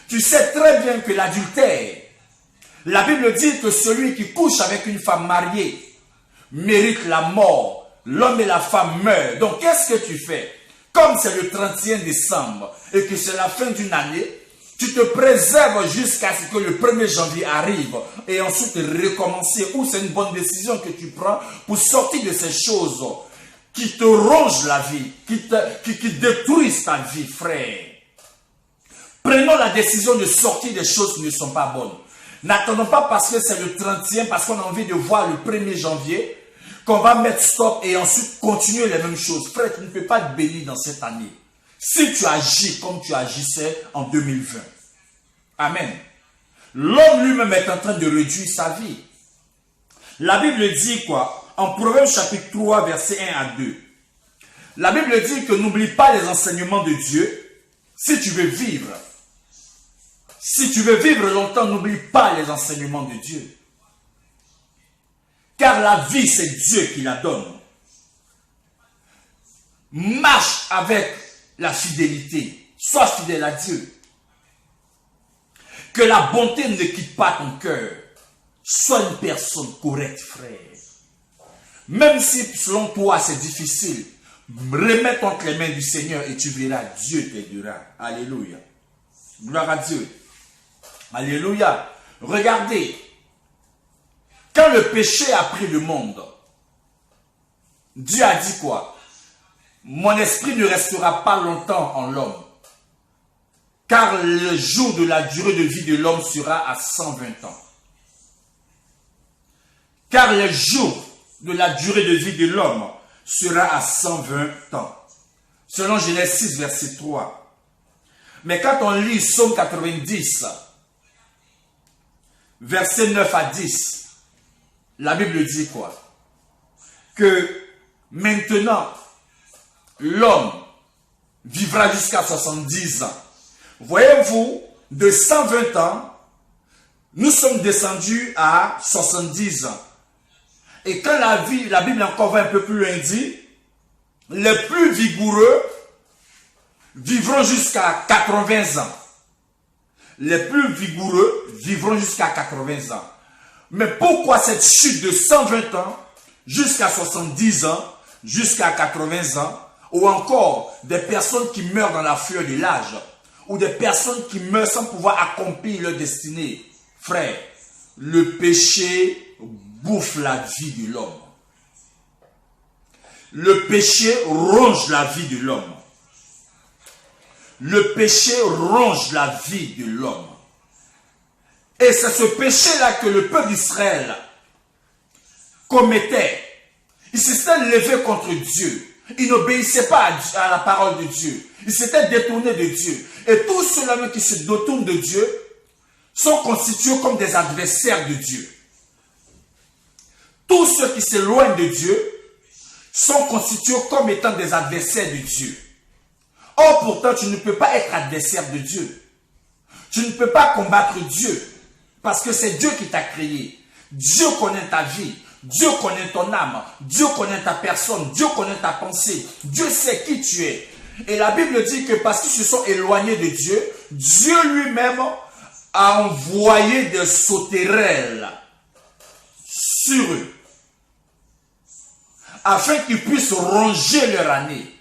Tu sais très bien que l'adultère, la Bible dit que celui qui couche avec une femme mariée mérite la mort. L'homme et la femme meurent. Donc qu'est-ce que tu fais? Comme c'est le 31 décembre et que c'est la fin d'une année, tu te préserves jusqu'à ce que le 1er janvier arrive et ensuite recommencer. Ou c'est une bonne décision que tu prends pour sortir de ces choses qui te rongent la vie, qui détruisent ta vie, frère. Prenons la décision de sortir des choses qui ne sont pas bonnes. N'attendons pas parce que c'est le 31, parce qu'on a envie de voir le 1er janvier, qu'on va mettre stop et ensuite continuer les mêmes choses. Frère, tu ne peux pas te bénir dans cette année. Si tu agis comme tu agissais en 2020. Amen. L'homme lui-même est en train de réduire sa vie. La Bible dit quoi? En Proverbes chapitre 3, verset 1 à 2. La Bible dit que n'oublie pas les enseignements de Dieu si tu veux vivre. Si tu veux vivre longtemps, n'oublie pas les enseignements de Dieu. Car la vie, c'est Dieu qui la donne. Marche avec la fidélité. Sois fidèle à Dieu. Que la bonté ne quitte pas ton cœur. Sois une personne correcte, frère. Même si selon toi c'est difficile, remets entre les mains du Seigneur et tu verras, Dieu t'aidera. Alléluia. Gloire à Dieu. Alléluia. Regardez. Quand le péché a pris le monde, Dieu a dit quoi? Mon esprit ne restera pas longtemps en l'homme. Car le jour de la durée de vie de l'homme sera à 120 ans. Car le jour de la durée de vie de l'homme sera à 120 ans. selon Genèse 6, verset 3. Mais quand on lit Psaume 90, verset 9 à 10, la Bible dit quoi? Que maintenant, l'homme vivra jusqu'à 70 ans. Voyez-vous, de 120 ans, nous sommes descendus à 70 ans. Et quand la Bible encore va un peu plus loin, dit, les plus vigoureux vivront jusqu'à 80 ans. Les plus vigoureux vivront jusqu'à 80 ans. Mais pourquoi cette chute de 120 ans jusqu'à 70 ans, jusqu'à 80 ans, ou encore des personnes qui meurent dans la fleur de l'âge, ou des personnes qui meurent sans pouvoir accomplir leur destinée? Frère, le péché bouffe la vie de l'homme. Le péché ronge la vie de l'homme. Le péché ronge la vie de l'homme. Et c'est ce péché-là que le peuple d'Israël commettait. Il s'était levé contre Dieu. Il n'obéissait pas à la parole de Dieu. Il s'était détourné de Dieu. Et tous ceux-là qui se détournent de Dieu sont constitués comme des adversaires de Dieu. Tous ceux qui s'éloignent de Dieu sont constitués comme étant des adversaires de Dieu. Or, pourtant, tu ne peux pas être adversaire de Dieu. Tu ne peux pas combattre Dieu. Parce que c'est Dieu qui t'a créé. Dieu connaît ta vie. Dieu connaît ton âme. Dieu connaît ta personne. Dieu connaît ta pensée. Dieu sait qui tu es. Et la Bible dit que parce qu'ils se sont éloignés de Dieu, Dieu lui-même a envoyé des sauterelles sur eux, afin qu'ils puissent ronger leur année.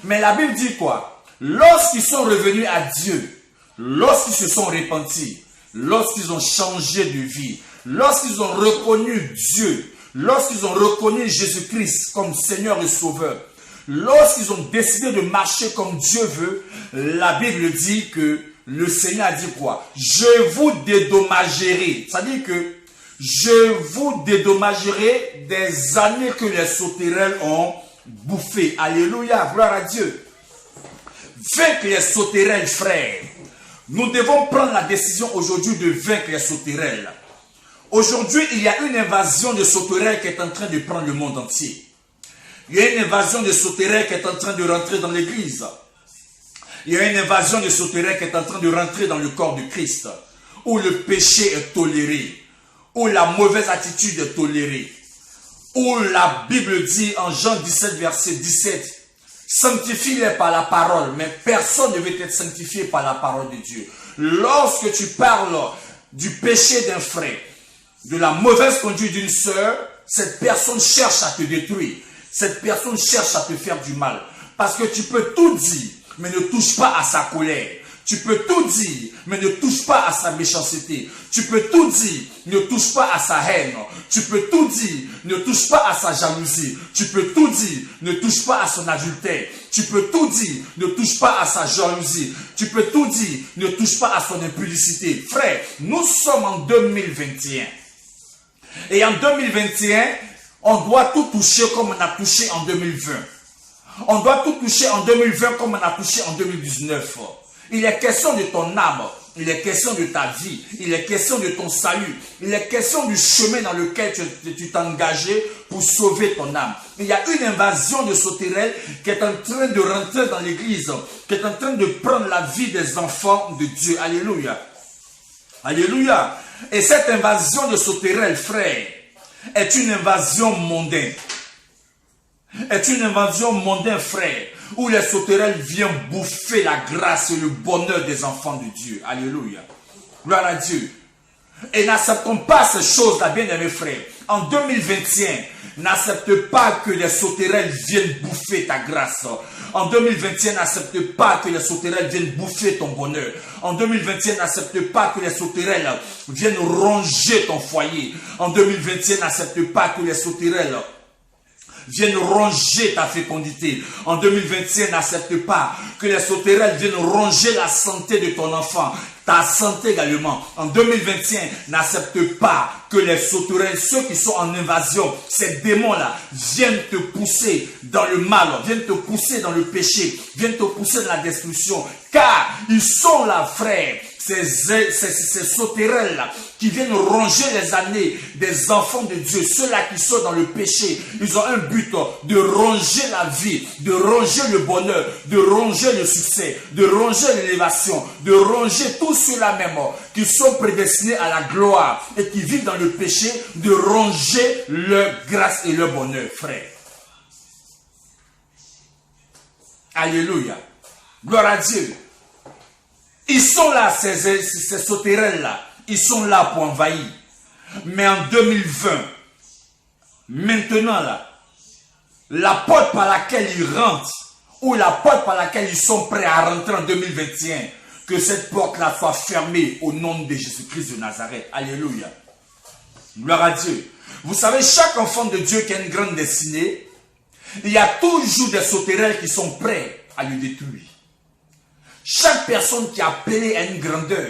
Mais la Bible dit quoi? Lorsqu'ils sont revenus à Dieu, lorsqu'ils se sont repentis, lorsqu'ils ont changé de vie, lorsqu'ils ont reconnu Dieu, lorsqu'ils ont reconnu Jésus-Christ comme Seigneur et Sauveur, lorsqu'ils ont décidé de marcher comme Dieu veut, la Bible dit que le Seigneur a dit quoi? Je vous dédommagerai. C'est-à-dire que je vous dédommagerai des années que les sauterelles ont bouffées. Alléluia, gloire à Dieu. Vaincre les sauterelles, frères. Nous devons prendre la décision aujourd'hui de vaincre les sauterelles. Aujourd'hui, il y a une invasion de sauterelles qui est en train de prendre le monde entier. Il y a une invasion de sauterelles qui est en train de rentrer dans l'église. Il y a une invasion de sauterelles qui est en train de rentrer dans le corps de Christ, où le péché est toléré, où la mauvaise attitude est tolérée, où la Bible dit en Jean 17, verset 17, sanctifie-les par la parole, mais personne ne veut être sanctifié par la parole de Dieu. Lorsque tu parles du péché d'un frère, de la mauvaise conduite d'une sœur, cette personne cherche à te détruire. Cette personne cherche à te faire du mal. Parce que tu peux tout dire, mais ne touche pas à sa colère. Tu peux tout dire, mais ne touche pas à sa méchanceté. Tu peux tout dire, ne touche pas à sa haine. Tu peux tout dire, ne touche pas à sa jalousie. Tu peux tout dire, ne touche pas à son adultère. Tu peux tout dire, ne touche pas à sa jalousie. Tu peux tout dire, ne touche pas à son impudicité. Frère, nous sommes en 2021. Et en 2021, on doit tout toucher comme on a touché en 2020. On doit tout toucher en 2020 comme on a touché en 2019. Il est question de ton âme, il est question de ta vie, il est question de ton salut, il est question du chemin dans lequel tu t'es engagé pour sauver ton âme. Il y a une invasion de sauterelles qui est en train de rentrer dans l'église, qui est en train de prendre la vie des enfants de Dieu. Alléluia. Alléluia. Et cette invasion de sauterelles, frère, est une invasion mondaine. Est une invasion mondaine, frère, où les sauterelles viennent bouffer la grâce et le bonheur des enfants de Dieu. Alléluia. Gloire à Dieu. Et n'acceptons pas ces choses-là, bien-aimés frères. En 2021, n'accepte pas que les sauterelles viennent bouffer ta grâce. En 2021, n'accepte pas que les sauterelles viennent bouffer ton bonheur. En 2021, n'accepte pas que les sauterelles viennent ronger ton foyer. En 2021, n'accepte pas que les sauterelles viennent ronger ta fécondité. En 2021, n'accepte pas que les sauterelles viennent ronger la santé de ton enfant, ta santé également. En 2021, n'accepte pas que les sauterelles, ceux qui sont en invasion, ces démons-là, viennent te pousser dans le mal, viennent te pousser dans le péché, viennent te pousser dans la destruction. Car ils sont là, frère, ces sauterelles-là, qui viennent ronger les années des enfants de Dieu, ceux-là qui sont dans le péché. Ils ont un but de ronger la vie, de ronger le bonheur, de ronger le succès, de ronger l'élévation, de ronger tous ceux-là même qui sont prédestinés à la gloire et qui vivent dans le péché, de ronger leur grâce et leur bonheur, frère. Alléluia. Gloire à Dieu. Ils sont là, ces sauterelles-là. Ils sont là pour envahir. Mais en 2020, maintenant là, la porte par laquelle ils rentrent, ou la porte par laquelle ils sont prêts à rentrer en 2021, que cette porte-là soit fermée au nom de Jésus-Christ de Nazareth. Alléluia. Gloire à Dieu. Vous savez, chaque enfant de Dieu qui a une grande destinée, il y a toujours des sauterelles qui sont prêts à le détruire. Chaque personne qui est appelée à une grandeur,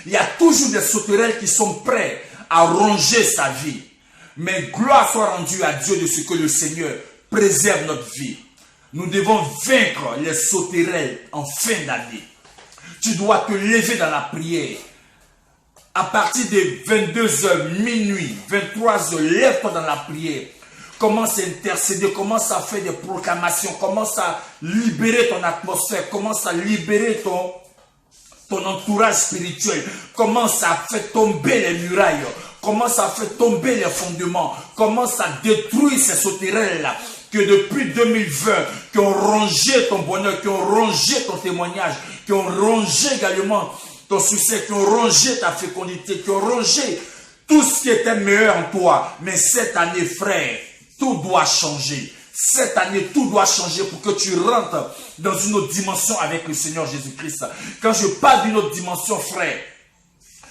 il y a toujours des sauterelles qui sont prêts à ronger sa vie. Mais gloire soit rendue à Dieu de ce que le Seigneur préserve notre vie. Nous devons vaincre les sauterelles en fin d'année. Tu dois te lever dans la prière. À partir de 22h, minuit, 23h, lève-toi dans la prière. Commence à intercéder, commence à faire des proclamations, commence à libérer ton atmosphère, commence à libérer ton entourage spirituel, commence à faire tomber les murailles, commence à faire tomber les fondements, commence à détruire ces sauterelles-là que depuis 2020, qui ont rongé ton bonheur, qui ont rongé ton témoignage, qui ont rongé également ton succès, qui ont rongé ta fécondité, qui ont rongé tout ce qui était meilleur en toi. Mais cette année, frère, tout doit changer. Cette année, tout doit changer pour que tu rentres dans une autre dimension avec le Seigneur Jésus-Christ. Quand je parle d'une autre dimension, frère,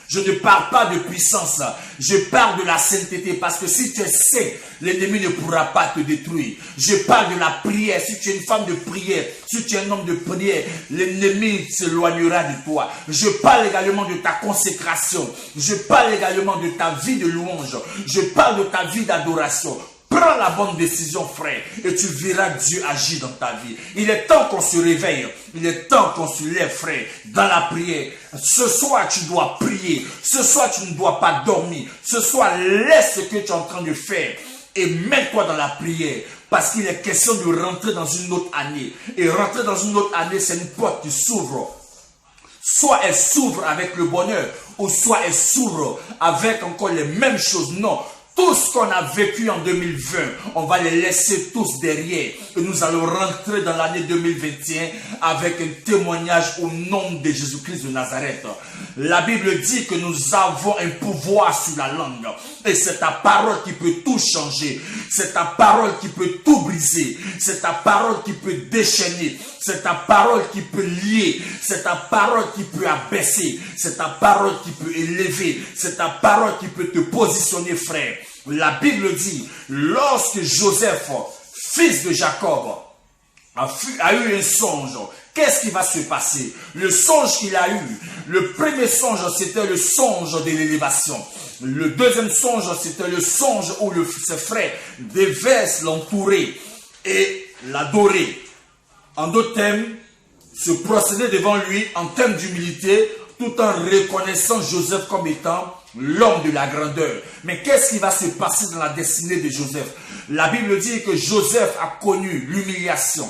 je ne parle pas de puissance, je parle de la sainteté, parce que si tu es saint, l'ennemi ne pourra pas te détruire. Je parle de la prière, si tu es une femme de prière, si tu es un homme de prière, l'ennemi s'éloignera de toi. Je parle également de ta consécration, je parle également de ta vie de louange, je parle de ta vie d'adoration. Prends la bonne décision, frère, et tu verras Dieu agir dans ta vie. Il est temps qu'on se réveille. Il est temps qu'on se lève, frère, dans la prière. Ce soir, tu dois prier. Ce soir, tu ne dois pas dormir. Ce soir, laisse ce que tu es en train de faire et mets-toi dans la prière. Parce qu'il est question de rentrer dans une autre année. Et rentrer dans une autre année, c'est une porte qui s'ouvre. Soit elle s'ouvre avec le bonheur, ou soit elle s'ouvre avec encore les mêmes choses. Non. Tout ce qu'on a vécu en 2020, on va les laisser tous derrière. Et nous allons rentrer dans l'année 2021 avec un témoignage au nom de Jésus-Christ de Nazareth. La Bible dit que nous avons un pouvoir sur la langue. Et c'est ta parole qui peut tout changer. C'est ta parole qui peut tout briser. C'est ta parole qui peut déchaîner. C'est ta parole qui peut lier. C'est ta parole qui peut abaisser. C'est ta parole qui peut élever. C'est ta parole qui peut te positionner, frère. La Bible dit, lorsque Joseph, fils de Jacob, a eu un songe, qu'est-ce qui va se passer? Le songe qu'il a eu, le premier songe, c'était le songe de l'élévation. Le deuxième songe, c'était le songe où ses frères devaient l'entourer et l'adorer. En d'autres termes, se procéder devant lui en termes d'humilité, tout en reconnaissant Joseph comme étant l'homme de la grandeur. Mais qu'est-ce qui va se passer dans la destinée de Joseph? La Bible dit que Joseph a connu l'humiliation.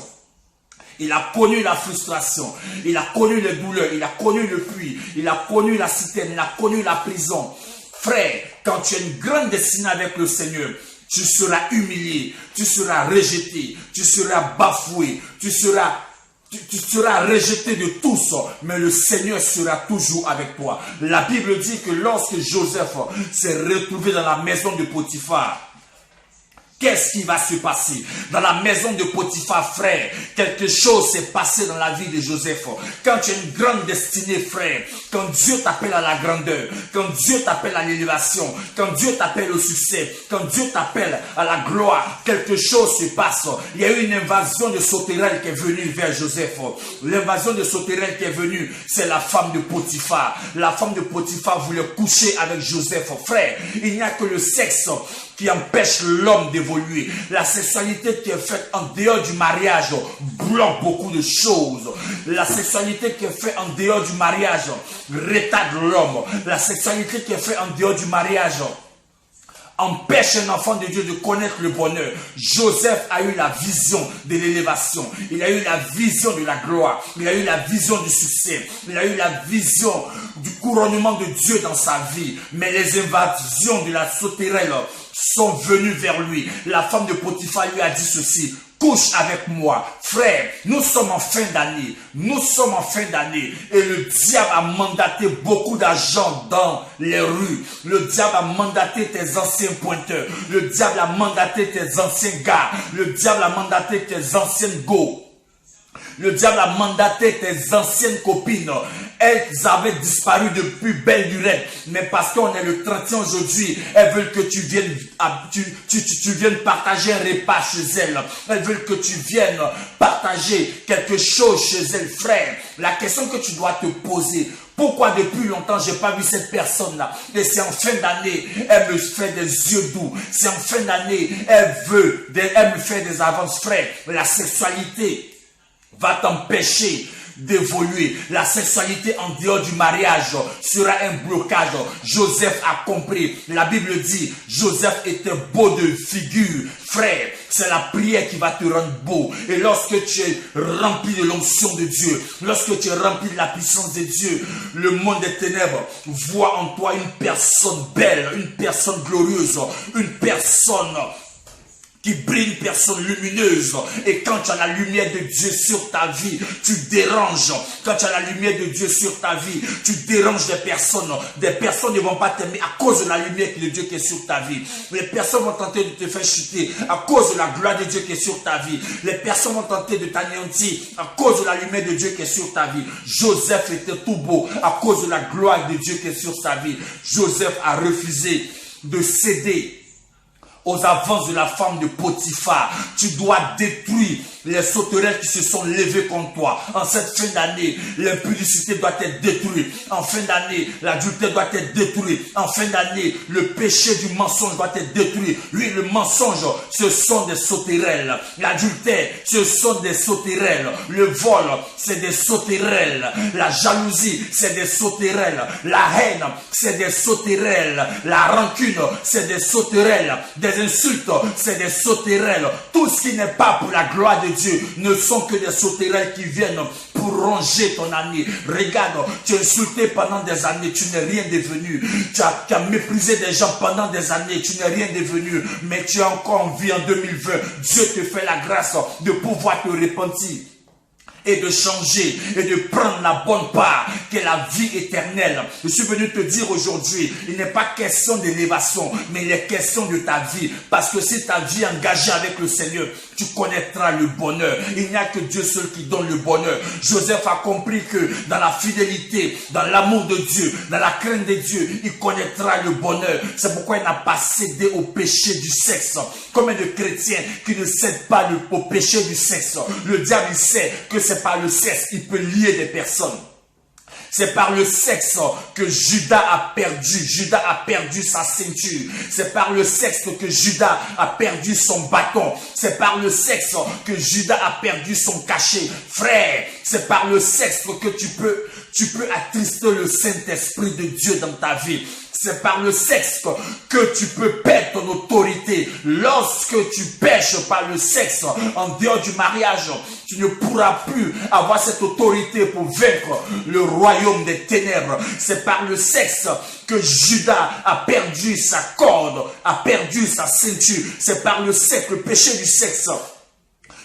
Il a connu la frustration. Il a connu les douleurs. Il a connu le puits. Il a connu la citerne. Il a connu la prison. Frère, quand tu as une grande destinée avec le Seigneur, tu seras humilié. Tu seras rejeté. Tu seras bafoué. Tu seras rejeté de tous, mais le Seigneur sera toujours avec toi. La Bible dit que lorsque Joseph s'est retrouvé dans la maison de Potiphar, Qu'est-ce qui va se passer? Dans la maison de Potiphar, frère, quelque chose s'est passé dans la vie de Joseph. Quand tu as une grande destinée, frère, quand Dieu t'appelle à la grandeur, quand Dieu t'appelle à l'élévation, quand Dieu t'appelle au succès, quand Dieu t'appelle à la gloire, quelque chose se passe. Il y a eu une invasion de sauterelles qui est venue vers Joseph. L'invasion de sauterelles qui est venue, c'est la femme de Potiphar. La femme de Potiphar voulait coucher avec Joseph. Frère, il n'y a que le sexe qui empêche l'homme d'évoluer. La sexualité qui est faite en dehors du mariage bloque beaucoup de choses. La sexualité qui est faite en dehors du mariage retarde l'homme. La sexualité qui est faite en dehors du mariage empêche un enfant de Dieu de connaître le bonheur. Joseph a eu la vision de l'élévation. Il a eu la vision de la gloire. Il a eu la vision du succès. Il a eu la vision du couronnement de Dieu dans sa vie. Mais les invasions de la sauterelle sont venues vers lui. La femme de Potiphar lui a dit ceci: couche avec moi. Frère, nous sommes en fin d'année. Nous sommes en fin d'année. Et le diable a mandaté beaucoup d'argent dans les rues. Le diable a mandaté tes anciens pointeurs. Le diable a mandaté tes anciens gars. Le diable a mandaté tes anciennes go. Le diable a mandaté tes anciennes copines. Elles avaient disparu depuis belle lurette. Mais parce qu'on est le 31 aujourd'hui, elles veulent que tu viennes, tu viennes partager un repas chez elles. Elles veulent que tu viennes partager quelque chose chez elles. Frère, la question que tu dois te poser: pourquoi depuis longtemps je n'ai pas vu cette personne-là? Et c'est en fin d'année, elle me fait des yeux doux. C'est en fin d'année, elle me fait des avances. Frère, la sexualité va t'empêcher d'évoluer. La sexualité en dehors du mariage sera un blocage. Joseph a compris. La Bible dit, Joseph était beau de figure. Frère, c'est la prière qui va te rendre beau. Et lorsque tu es rempli de l'onction de Dieu, lorsque tu es rempli de la puissance de Dieu, le monde des ténèbres voit en toi une personne belle, une personne glorieuse, une personne qui brille, une personne lumineuse. Et quand tu as la lumière de Dieu sur ta vie, tu déranges. Quand tu as la lumière de Dieu sur ta vie, tu déranges des personnes. Des personnes ne vont pas t'aimer à cause de la lumière de Dieu qui est sur ta vie. Les personnes vont tenter de te faire chuter à cause de la gloire de Dieu qui est sur ta vie. Les personnes vont tenter de t'anéantir à cause de la lumière de Dieu qui est sur ta vie. Joseph était tout beau à cause de la gloire de Dieu qui est sur sa vie. Joseph a refusé de céder aux avances de la femme de Potiphar. Tu dois détruire les sauterelles qui se sont levées contre toi. En cette fin d'année, l'impudicité doit être détruite. En fin d'année, l'adultère doit être détruit. En fin d'année, le péché du mensonge doit être détruit. Oui, le mensonge, ce sont des sauterelles. L'adultère, ce sont des sauterelles. Le vol, c'est des sauterelles. La jalousie, c'est des sauterelles. La haine, c'est des sauterelles. La rancune, c'est des sauterelles. Des insultes, c'est des sauterelles. Tout ce qui n'est pas pour la gloire de Dieu ne sont que des sauterelles qui viennent pour ronger ton année. Regarde, tu as insulté pendant des années, tu n'es rien devenu. Tu as méprisé des gens pendant des années, tu n'es rien devenu. Mais tu es encore en vie en 2020. Dieu te fait la grâce de pouvoir te repentir et de changer et de prendre la bonne part qui est la vie éternelle. Je suis venu te dire aujourd'hui, il n'est pas question d'élévation, mais il est question de ta vie. Parce que si ta vie est engagée avec le Seigneur, tu connaîtras le bonheur. Il n'y a que Dieu seul qui donne le bonheur. Joseph a compris que dans la fidélité, dans l'amour de Dieu, dans la crainte de Dieu, il connaîtra le bonheur. C'est pourquoi il n'a pas cédé au péché du sexe. Combien de chrétiens qui ne cèdent pas au péché du sexe? Le diable, il sait que c'est par le sexe qu'il peut lier des personnes. C'est par le sexe que Judas a perdu. Judas a perdu sa ceinture. C'est par le sexe que Judas a perdu son bâton. C'est par le sexe que Judas a perdu son cachet. Frère, c'est par le sexe que tu peux attrister le Saint-Esprit de Dieu dans ta vie. C'est par le sexe que tu peux perdre ton autorité. Lorsque tu pêches par le sexe en dehors du mariage, tu ne pourras plus avoir cette autorité pour vaincre le royaume des ténèbres. C'est par le sexe que Judas a perdu sa corde, a perdu sa ceinture. C'est par le sexe, le péché du sexe,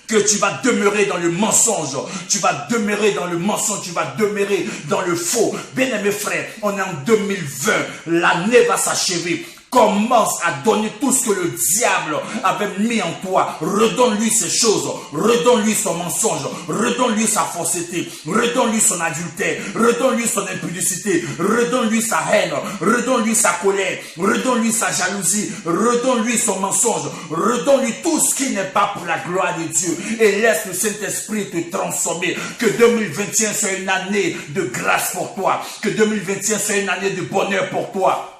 que tu vas demeurer dans le mensonge, tu vas demeurer dans le mensonge, tu vas demeurer dans le faux. Bien-aimés frères, on est en 2020, l'année va s'achever. Commence à donner tout ce que le diable avait mis en toi. Redonne-lui ces choses. Redonne-lui son mensonge. Redonne-lui sa fausseté. Redonne-lui son adultère. Redonne-lui son impudicité. Redonne-lui sa haine. Redonne-lui sa colère. Redonne-lui sa jalousie. Redonne-lui son mensonge. Redonne-lui tout ce qui n'est pas pour la gloire de Dieu. Et laisse le Saint-Esprit te transformer. Que 2021 soit une année de grâce pour toi. Que 2021 soit une année de bonheur pour toi.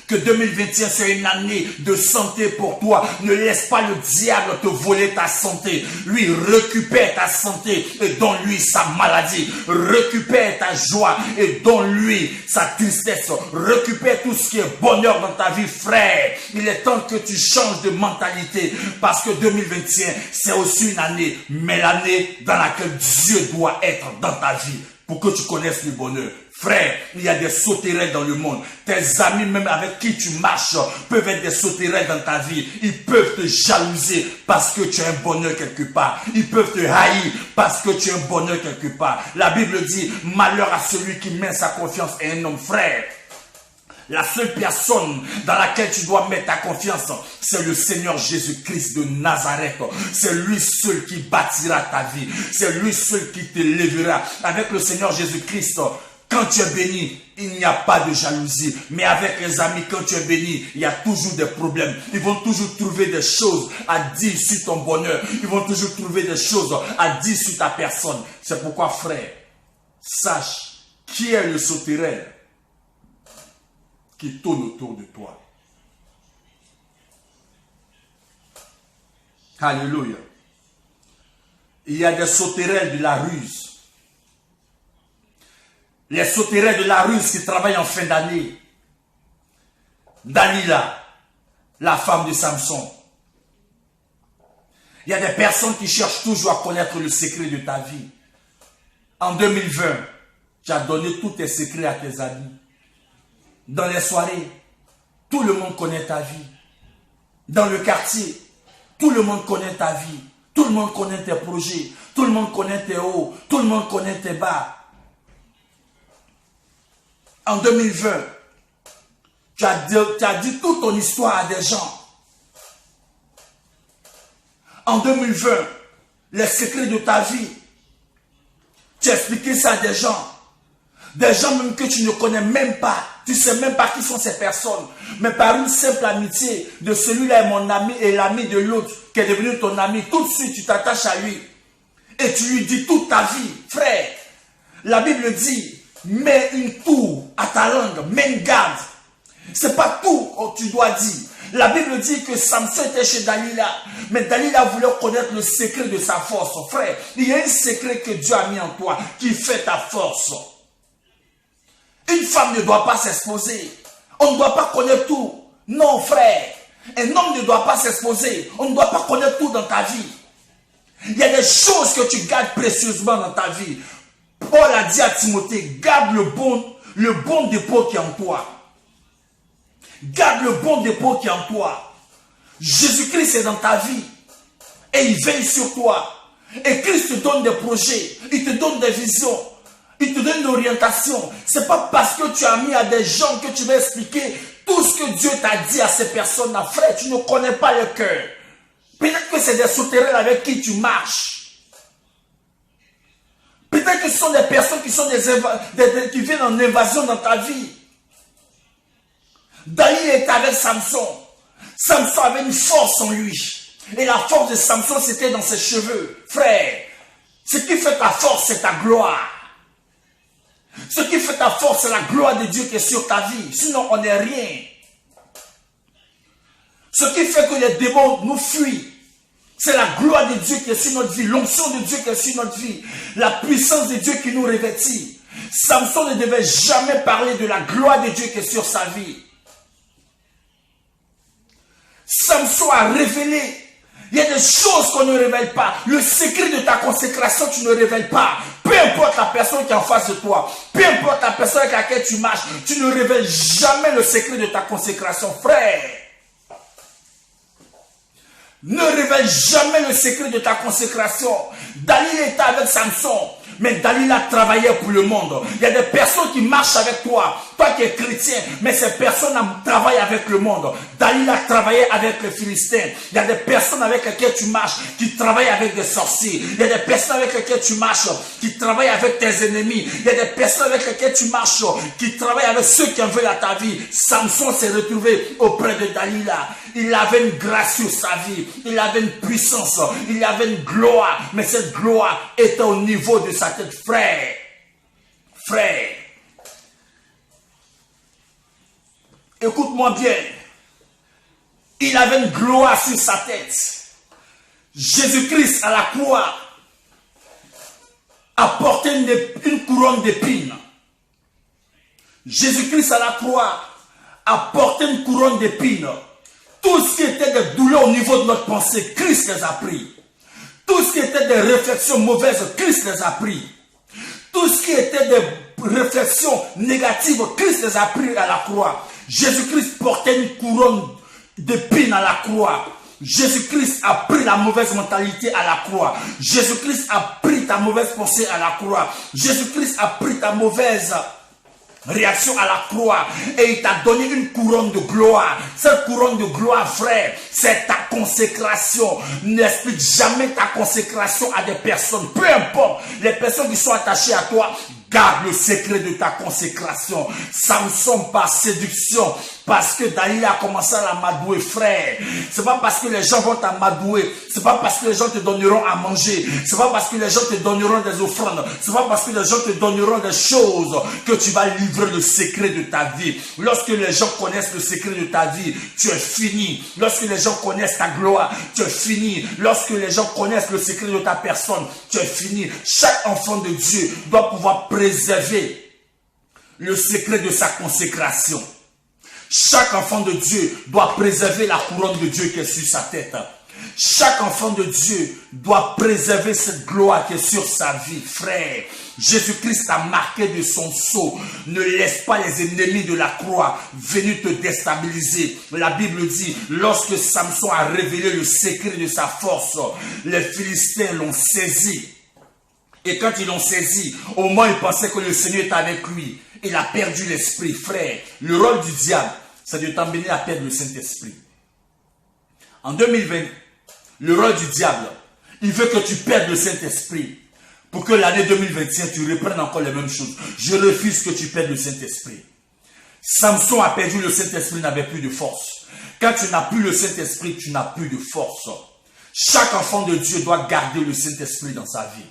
Que 2021 soit une année de santé pour toi. Ne laisse pas le diable te voler ta santé. Lui, récupère ta santé et donne-lui sa maladie. Récupère ta joie et donne-lui sa tristesse. Récupère tout ce qui est bonheur dans ta vie, frère. Il est temps que tu changes de mentalité parce que 2021, c'est aussi une année, mais l'année dans laquelle Dieu doit être dans ta vie pour que tu connaisses le bonheur. Frère, il y a des sauterelles dans le monde. Tes amis, même avec qui tu marches, peuvent être des sauterelles dans ta vie. Ils peuvent te jalouser parce que tu as un bonheur quelque part. Ils peuvent te haïr parce que tu as un bonheur quelque part. La Bible dit, malheur à celui qui met sa confiance en un homme. Frère, la seule personne dans laquelle tu dois mettre ta confiance, c'est le Seigneur Jésus-Christ de Nazareth. C'est lui seul qui bâtira ta vie. C'est lui seul qui te lèvera. Avec le Seigneur Jésus-Christ, quand tu es béni, il n'y a pas de jalousie. Mais avec les amis, quand tu es béni, il y a toujours des problèmes. Ils vont toujours trouver des choses à dire sur ton bonheur. Ils vont toujours trouver des choses à dire sur ta personne. C'est pourquoi, frère, sache qui est le sauterelle qui tourne autour de toi. Alléluia. Il y a des sauterelles de la ruse. Les sauterelles de la ruse qui travaillent en fin d'année. Dalila, la femme de Samson. Il y a des personnes qui cherchent toujours à connaître le secret de ta vie. En 2020, tu as donné tous tes secrets à tes amis. Dans les soirées, tout le monde connaît ta vie. Dans le quartier, tout le monde connaît ta vie. Tout le monde connaît tes projets. Tout le monde connaît tes hauts. Tout le monde connaît tes bas. En 2020, tu as dit toute ton histoire à des gens. En 2020, les secrets de ta vie, tu as expliqué ça à des gens. Des gens même que tu ne connais même pas. Tu ne sais même pas qui sont ces personnes. Mais par une simple amitié de celui-là est mon ami et l'ami de l'autre qui est devenu ton ami, tout de suite tu t'attaches à lui. Et tu lui dis toute ta vie. Frère, la Bible dit, mets une tour à ta langue, mets une garde. Ce n'est pas tout que tu dois dire. La Bible dit que Samson était chez Dalila. Mais Dalila voulait connaître le secret de sa force. Frère, il y a un secret que Dieu a mis en toi qui fait ta force. Une femme ne doit pas s'exposer. On ne doit pas connaître tout. Non, frère. Un homme ne doit pas s'exposer. On ne doit pas connaître tout dans ta vie. Il y a des choses que tu gardes précieusement dans ta vie. Paul a dit à Timothée, garde le bon dépôt qui est en toi. Garde le bon dépôt qui est en toi. Jésus-Christ est dans ta vie. Et il veille sur toi. Et Christ te donne des projets. Il te donne des visions. Il te donne une orientation. Ce n'est pas parce que tu as mis à des gens que tu vas expliquer tout ce que Dieu t'a dit à ces personnes-là. Frère, tu ne connais pas le cœur. Peut-être que c'est des sauterelles avec qui tu marches. Peut-être que ce sont des personnes qui sont qui viennent en invasion dans ta vie. Dalila était avec Samson. Samson avait une force en lui. Et la force de Samson, c'était dans ses cheveux. Frère, ce qui fait ta force, c'est ta gloire. Ce qui fait ta force, c'est la gloire de Dieu qui est sur ta vie. Sinon, on n'est rien. Ce qui fait que les démons nous fuient, c'est la gloire de Dieu qui est sur notre vie. L'onction de Dieu qui est sur notre vie. La puissance de Dieu qui nous revêtit. Samson ne devait jamais parler de la gloire de Dieu qui est sur sa vie. Samson a révélé. Il y a des choses qu'on ne révèle pas. Le secret de ta consécration, tu ne révèles pas. Peu importe la personne qui est en face de toi. Peu importe la personne avec laquelle tu marches. Tu ne révèles jamais le secret de ta consécration. Frère, ne révèle jamais le secret de ta consécration. Dalila était avec Samson. Mais Dalila travaillait pour le monde. Il y a des personnes qui marchent avec toi. Toi qui es chrétien, mais ces personnes travaillent avec le monde. Dalila travaillait avec les Philistins. Il y a des personnes avec lesquelles tu marches qui travaillent avec des sorciers. Il y a des personnes avec lesquelles tu marches qui travaillent avec tes ennemis. Il y a des personnes avec lesquelles tu marches qui travaillent avec ceux qui en veulent à ta vie. Samson s'est retrouvé auprès de Dalila. Il avait une grâce sur sa vie. Il avait une puissance. Il avait une gloire. Mais cette gloire était au niveau de sa tête. Frère. Frère. Écoute-moi bien. Il avait une gloire sur sa tête. Jésus-Christ à la croix a porté une couronne d'épines. Jésus-Christ à la croix a porté une couronne d'épines. Tout ce qui était des douleurs au niveau de notre pensée, Christ les a pris. Tout ce qui était des réflexions mauvaises, Christ les a pris. Tout ce qui était des réflexions négatives, Christ les a pris à la croix. Jésus-Christ portait une couronne d'épines à la croix. Jésus-Christ a pris la mauvaise mentalité à la croix. Jésus-Christ a pris ta mauvaise pensée à la croix. Jésus-Christ a pris ta mauvaise réaction à la croix et il t'a donné une couronne de gloire. Cette couronne de gloire, frère, c'est ta consécration. N'explique jamais ta consécration à des personnes, peu importe les personnes qui sont attachées à toi. Garde le secret de ta consécration. Samson par séduction. Parce que Dalila a commencé à l'amadouer, frère. C'est pas parce que les gens vont t'amadouer. C'est pas parce que les gens te donneront à manger. C'est pas parce que les gens te donneront des offrandes. C'est pas parce que les gens te donneront des choses que tu vas livrer le secret de ta vie. Lorsque les gens connaissent le secret de ta vie, tu es fini. Lorsque les gens connaissent ta gloire, tu es fini. Lorsque les gens connaissent le secret de ta personne, tu es fini. Chaque enfant de Dieu doit pouvoir préserver le secret de sa consécration. Chaque enfant de Dieu doit préserver la couronne de Dieu qui est sur sa tête. Chaque enfant de Dieu doit préserver cette gloire qui est sur sa vie, frère. Jésus-Christ t'a marqué de son sceau. Ne laisse pas les ennemis de la croix venir te déstabiliser. La Bible dit, lorsque Samson a révélé le secret de sa force, les Philistins l'ont saisi. Et quand ils l'ont saisi, au moins il pensait que le Seigneur était avec lui. Il a perdu l'esprit, frère. Le rôle du diable, c'est de t'emmener à perdre le Saint-Esprit. En 2020, le rôle du diable, il veut que tu perdes le Saint-Esprit. Pour que l'année 2021, tu reprennes encore les mêmes choses. Je refuse que tu perdes le Saint-Esprit. Samson a perdu le Saint-Esprit, il n'avait plus de force. Quand tu n'as plus le Saint-Esprit, tu n'as plus de force. Chaque enfant de Dieu doit garder le Saint-Esprit dans sa vie.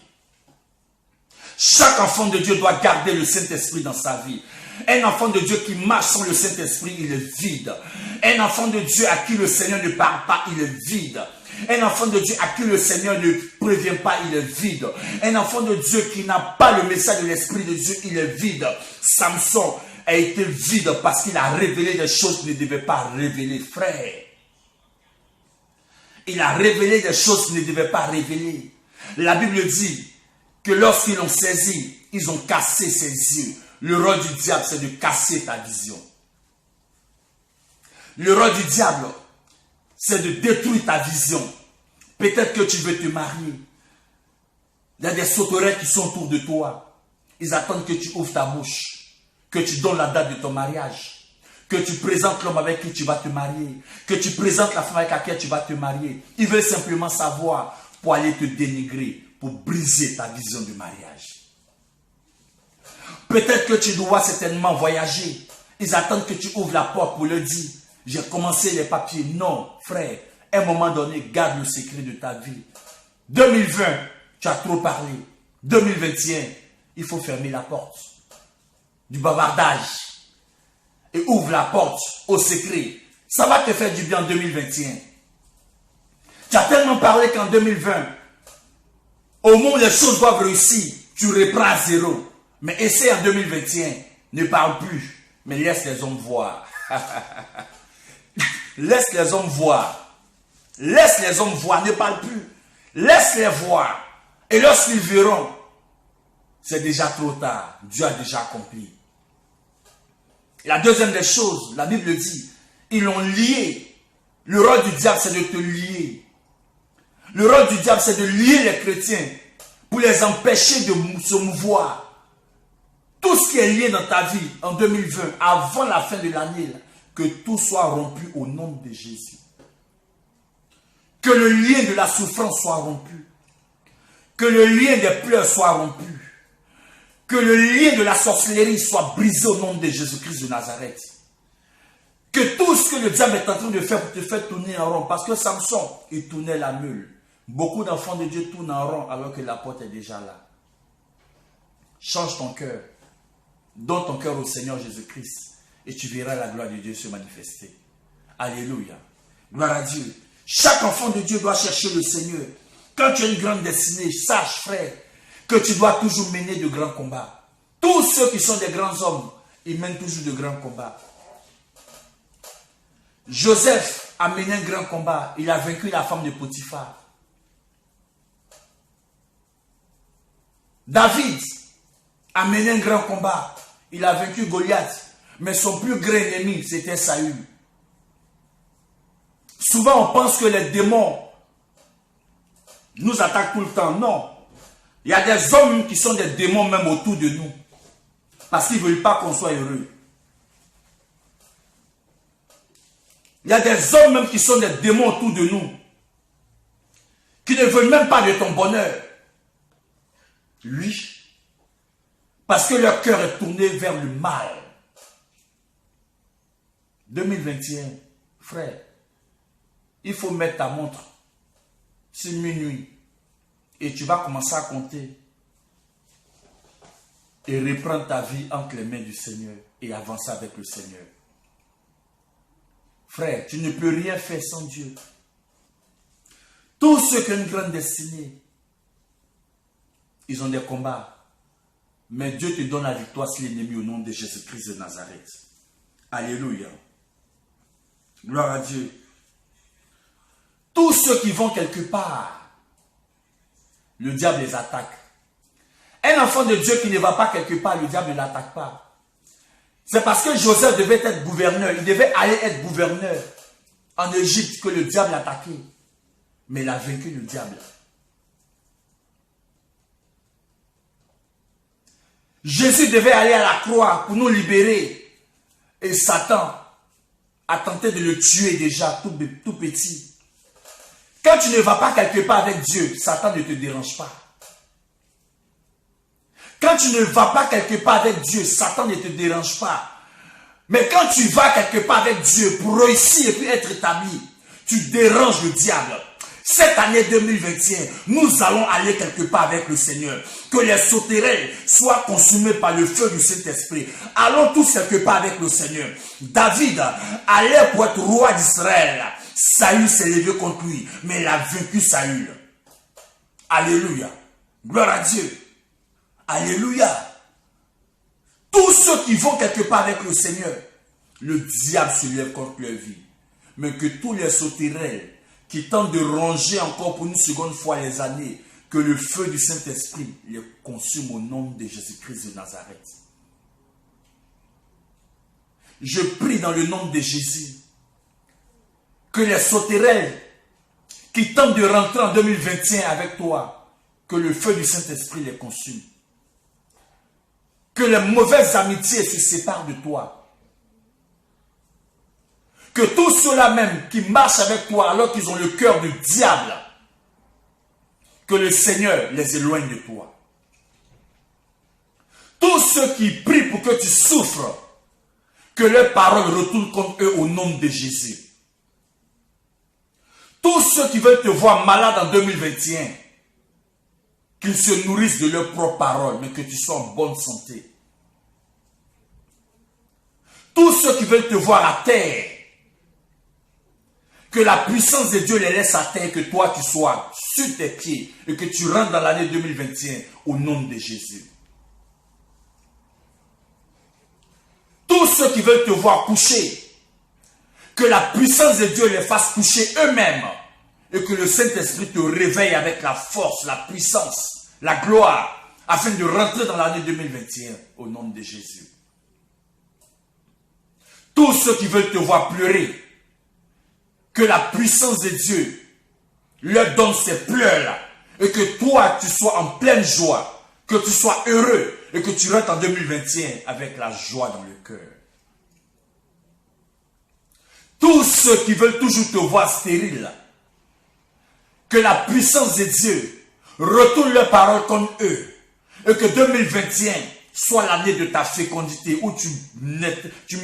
Chaque enfant de Dieu doit garder le Saint-Esprit dans sa vie. Un enfant de Dieu qui marche sans le Saint-Esprit, il est vide. Un enfant de Dieu à qui le Seigneur ne parle pas, il est vide. Un enfant de Dieu à qui le Seigneur ne prévient pas, il est vide. Un enfant de Dieu qui n'a pas le message de l'Esprit de Dieu, il est vide. Samson a été vide parce qu'il a révélé des choses qu'il ne devait pas révéler, frère. Il a révélé des choses qu'il ne devait pas révéler. La Bible dit que lorsqu'ils l'ont saisi, ils ont cassé ses yeux. Le rôle du diable, c'est de casser ta vision. Le rôle du diable, c'est de détruire ta vision. Peut-être que tu veux te marier. Il y a des sauterelles qui sont autour de toi. Ils attendent que tu ouvres ta bouche, que tu donnes la date de ton mariage, que tu présentes l'homme avec qui tu vas te marier, que tu présentes la femme avec laquelle tu vas te marier. Ils veulent simplement savoir pour aller te dénigrer, pour briser ta vision du mariage. Peut-être que tu dois certainement voyager. Ils attendent que tu ouvres la porte pour leur dire, j'ai commencé les papiers. Non, frère, à un moment donné, garde le secret de ta vie. 2020, tu as trop parlé. 2021, il faut fermer la porte du bavardage et ouvre la porte au secret. Ça va te faire du bien en 2021. Tu as tellement parlé qu'en 2020, au moment où les choses doivent réussir, tu reprends à zéro. Mais essaie en 2021, ne parle plus, mais laisse les hommes voir. Laisse les hommes voir. Laisse les hommes voir, ne parle plus. Laisse-les voir. Et lorsqu'ils verront, c'est déjà trop tard. Dieu a déjà accompli. La deuxième des choses, la Bible dit, ils l'ont lié. Le rôle du diable, c'est de te lier. Le rôle du diable, c'est de lier les chrétiens pour les empêcher de se mouvoir. Tout ce qui est lié dans ta vie en 2020, avant la fin de l'année, que tout soit rompu au nom de Jésus. Que le lien de la souffrance soit rompu. Que le lien des pleurs soit rompu. Que le lien de la sorcellerie soit brisé au nom de Jésus-Christ de Nazareth. Que tout ce que le diable est en train de faire pour te faire tourner en rond, parce que Samson, il tournait la meule. Beaucoup d'enfants de Dieu tournent en rond alors que la porte est déjà là. Change ton cœur. Donne ton cœur au Seigneur Jésus-Christ et tu verras la gloire de Dieu se manifester. Alléluia. Gloire à Dieu. Chaque enfant de Dieu doit chercher le Seigneur. Quand tu as une grande destinée, sache, frère, que tu dois toujours mener de grands combats. Tous ceux qui sont des grands hommes, ils mènent toujours de grands combats. Joseph a mené un grand combat. Il a vaincu la femme de Potiphar. David a mené un grand combat. Il a vaincu Goliath. Mais son plus grand ennemi, c'était Saül. Souvent, on pense que les démons nous attaquent tout le temps. Non. Il y a des hommes qui sont des démons même autour de nous. Parce qu'ils ne veulent pas qu'on soit heureux. Il y a des hommes même qui sont des démons autour de nous. Qui ne veulent même pas de ton bonheur. Oui. Parce que leur cœur est tourné vers le mal. 2021, frère, il faut mettre ta montre sur minuit et tu vas commencer à compter et reprendre ta vie entre les mains du Seigneur et avancer avec le Seigneur. Frère, tu ne peux rien faire sans Dieu. Tous ceux qui ont une grande destinée, ils ont des combats. Mais Dieu te donne la victoire sur l'ennemi au nom de Jésus-Christ de Nazareth. Alléluia. Gloire à Dieu. Tous ceux qui vont quelque part, le diable les attaque. Un enfant de Dieu qui ne va pas quelque part, le diable ne l'attaque pas. C'est parce que Joseph devait être gouverneur. Il devait aller être gouverneur en Égypte que le diable l'attaquait. Mais il a vaincu le diable. Jésus devait aller à la croix pour nous libérer. Et Satan a tenté de le tuer déjà tout petit. Quand tu ne vas pas quelque part avec Dieu, Satan ne te dérange pas. Quand tu ne vas pas quelque part avec Dieu, Satan ne te dérange pas. Mais quand tu vas quelque part avec Dieu pour réussir et puis être établi, tu déranges le diable. Cette année 2021, nous allons aller quelque part avec le Seigneur. Que les sauterelles soient consumées par le feu du Saint-Esprit. Allons tous quelque part avec le Seigneur. David allait pour être roi d'Israël. Saül s'est levé contre lui, mais il a vaincu Saül. Alléluia. Gloire à Dieu. Alléluia. Tous ceux qui vont quelque part avec le Seigneur, le diable se lève contre leur vie. Mais que tous les sauterelles qui tentent de ronger encore pour une seconde fois les années, que le feu du Saint-Esprit les consume au nom de Jésus-Christ de Nazareth. Je prie dans le nom de Jésus que les sauterelles qui tentent de rentrer en 2021 avec toi, que le feu du Saint-Esprit les consume. Que les mauvaises amitiés se séparent de toi. Que tous ceux-là même qui marchent avec toi alors qu'ils ont le cœur du diable, que le Seigneur les éloigne de toi. Tous ceux qui prient pour que tu souffres, que leurs paroles retournent contre eux au nom de Jésus. Tous ceux qui veulent te voir malade en 2021, qu'ils se nourrissent de leurs propres paroles, mais que tu sois en bonne santé. Tous ceux qui veulent te voir à terre, que la puissance de Dieu les laisse à terre, que toi tu sois sur tes pieds et que tu rentres dans l'année 2021 au nom de Jésus. Tous ceux qui veulent te voir coucher, que la puissance de Dieu les fasse coucher eux-mêmes et que le Saint-Esprit te réveille avec la force, la puissance, la gloire, afin de rentrer dans l'année 2021 au nom de Jésus. Tous ceux qui veulent te voir pleurer, que la puissance de Dieu leur donne ces pleurs-là et que toi, tu sois en pleine joie, que tu sois heureux et que tu rentres en 2021 avec la joie dans le cœur. Tous ceux qui veulent toujours te voir stérile, que la puissance de Dieu retourne leurs paroles contre eux et que 2021 soit l'année de ta fécondité où tu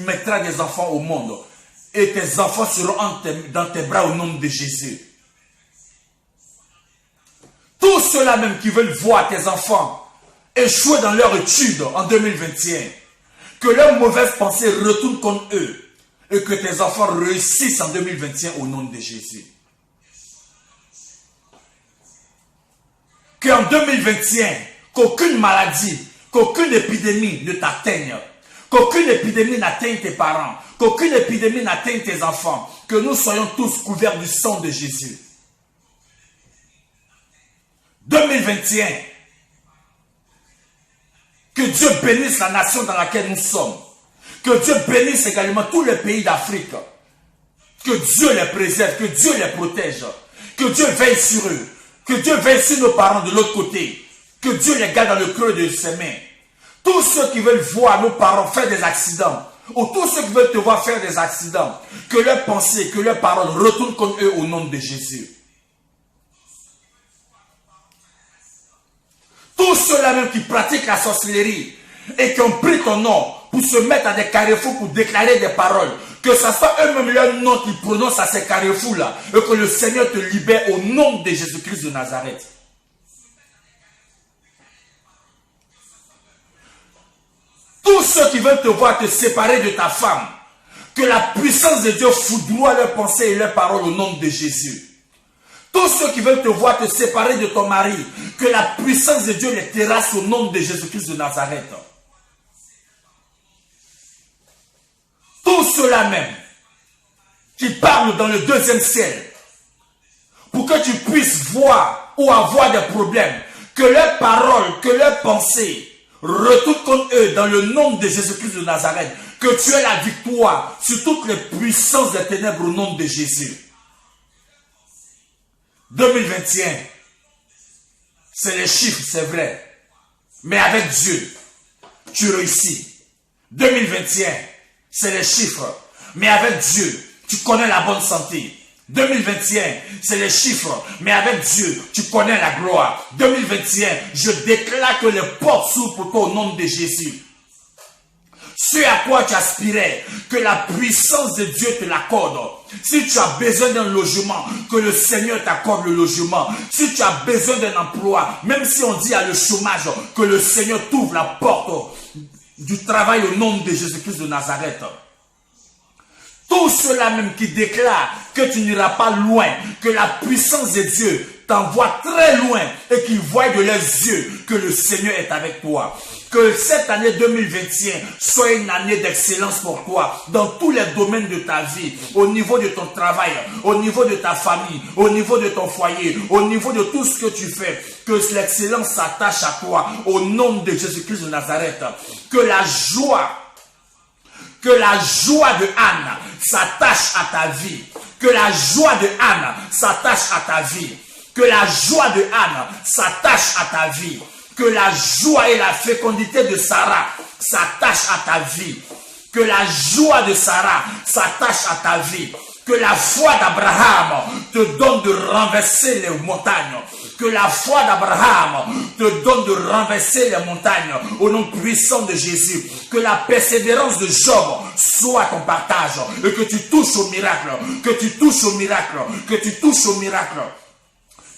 mettras des enfants au monde et tes enfants seront dans tes bras au nom de Jésus. Tous ceux-là même qui veulent voir tes enfants échouer dans leur étude en 2021, que leurs mauvaises pensées retournent contre eux et que tes enfants réussissent en 2021 au nom de Jésus. Qu'en 2021, qu'aucune maladie, qu'aucune épidémie ne t'atteigne, qu'aucune épidémie n'atteigne tes parents, qu'aucune épidémie n'atteigne tes enfants, que nous soyons tous couverts du sang de Jésus. 2021, que Dieu bénisse la nation dans laquelle nous sommes, que Dieu bénisse également tous les pays d'Afrique, que Dieu les préserve, que Dieu les protège, que Dieu veille sur eux, que Dieu veille sur nos parents de l'autre côté, que Dieu les garde dans le creux de ses mains. Tous ceux qui veulent voir nos parents faire des accidents, ou tous ceux qui veulent te voir faire des accidents, que leurs pensées, que leurs paroles retournent contre eux au nom de Jésus. Tous ceux-là même qui pratiquent la sorcellerie et qui ont pris ton nom pour se mettre à des carrefours pour déclarer des paroles, que ce soit eux-mêmes leur nom qu'ils prononcent à ces carrefours-là, et que le Seigneur te libère au nom de Jésus-Christ de Nazareth. Tous ceux qui veulent te voir te séparer de ta femme, que la puissance de Dieu foudroie leurs pensées et leurs paroles au nom de Jésus. Tous ceux qui veulent te voir te séparer de ton mari, que la puissance de Dieu les terrasse au nom de Jésus-Christ de Nazareth. Tous ceux-là même qui parlent dans le deuxième ciel, pour que tu puisses voir ou avoir des problèmes, que leurs paroles, que leurs pensées retournent contre eux dans le nom de Jésus-Christ de Nazareth, que tu aies la victoire sur toutes les puissances des ténèbres au nom de Jésus. 2021, c'est les chiffres, c'est vrai, mais avec Dieu, tu réussis. 2021, c'est les chiffres, mais avec Dieu, tu connais la bonne santé. 2021, c'est les chiffres, mais avec Dieu, tu connais la gloire. 2021, je déclare que les portes s'ouvrent pour toi au nom de Jésus. Ce à quoi tu aspirais, que la puissance de Dieu te l'accorde. Si tu as besoin d'un logement, que le Seigneur t'accorde le logement. Si tu as besoin d'un emploi, même si on dit à le chômage, que le Seigneur t'ouvre la porte du travail au nom de Jésus-Christ de Nazareth. Tous ceux-là même qui déclarent que tu n'iras pas loin, que la puissance de Dieu t'envoie très loin et qui voient de leurs yeux que le Seigneur est avec toi. Que cette année 2021 soit une année d'excellence pour toi dans tous les domaines de ta vie, au niveau de ton travail, au niveau de ta famille, au niveau de ton foyer, au niveau de tout ce que tu fais. Que l'excellence s'attache à toi au nom de Jésus-Christ de Nazareth. Que la joie de Anne s'attache à ta vie. Que la joie de Anne s'attache à ta vie. Que la joie de Anne s'attache à ta vie. Que la joie et la fécondité de Sarah s'attachent à ta vie. Que la joie de Sarah s'attache à ta vie. Que la foi d'Abraham te donne de renverser les montagnes. Que la foi d'Abraham te donne de renverser les montagnes au nom puissant de Jésus. Que la persévérance de Job soit ton partage. Et que tu touches au miracle. Que tu touches au miracle. Que tu touches au miracle.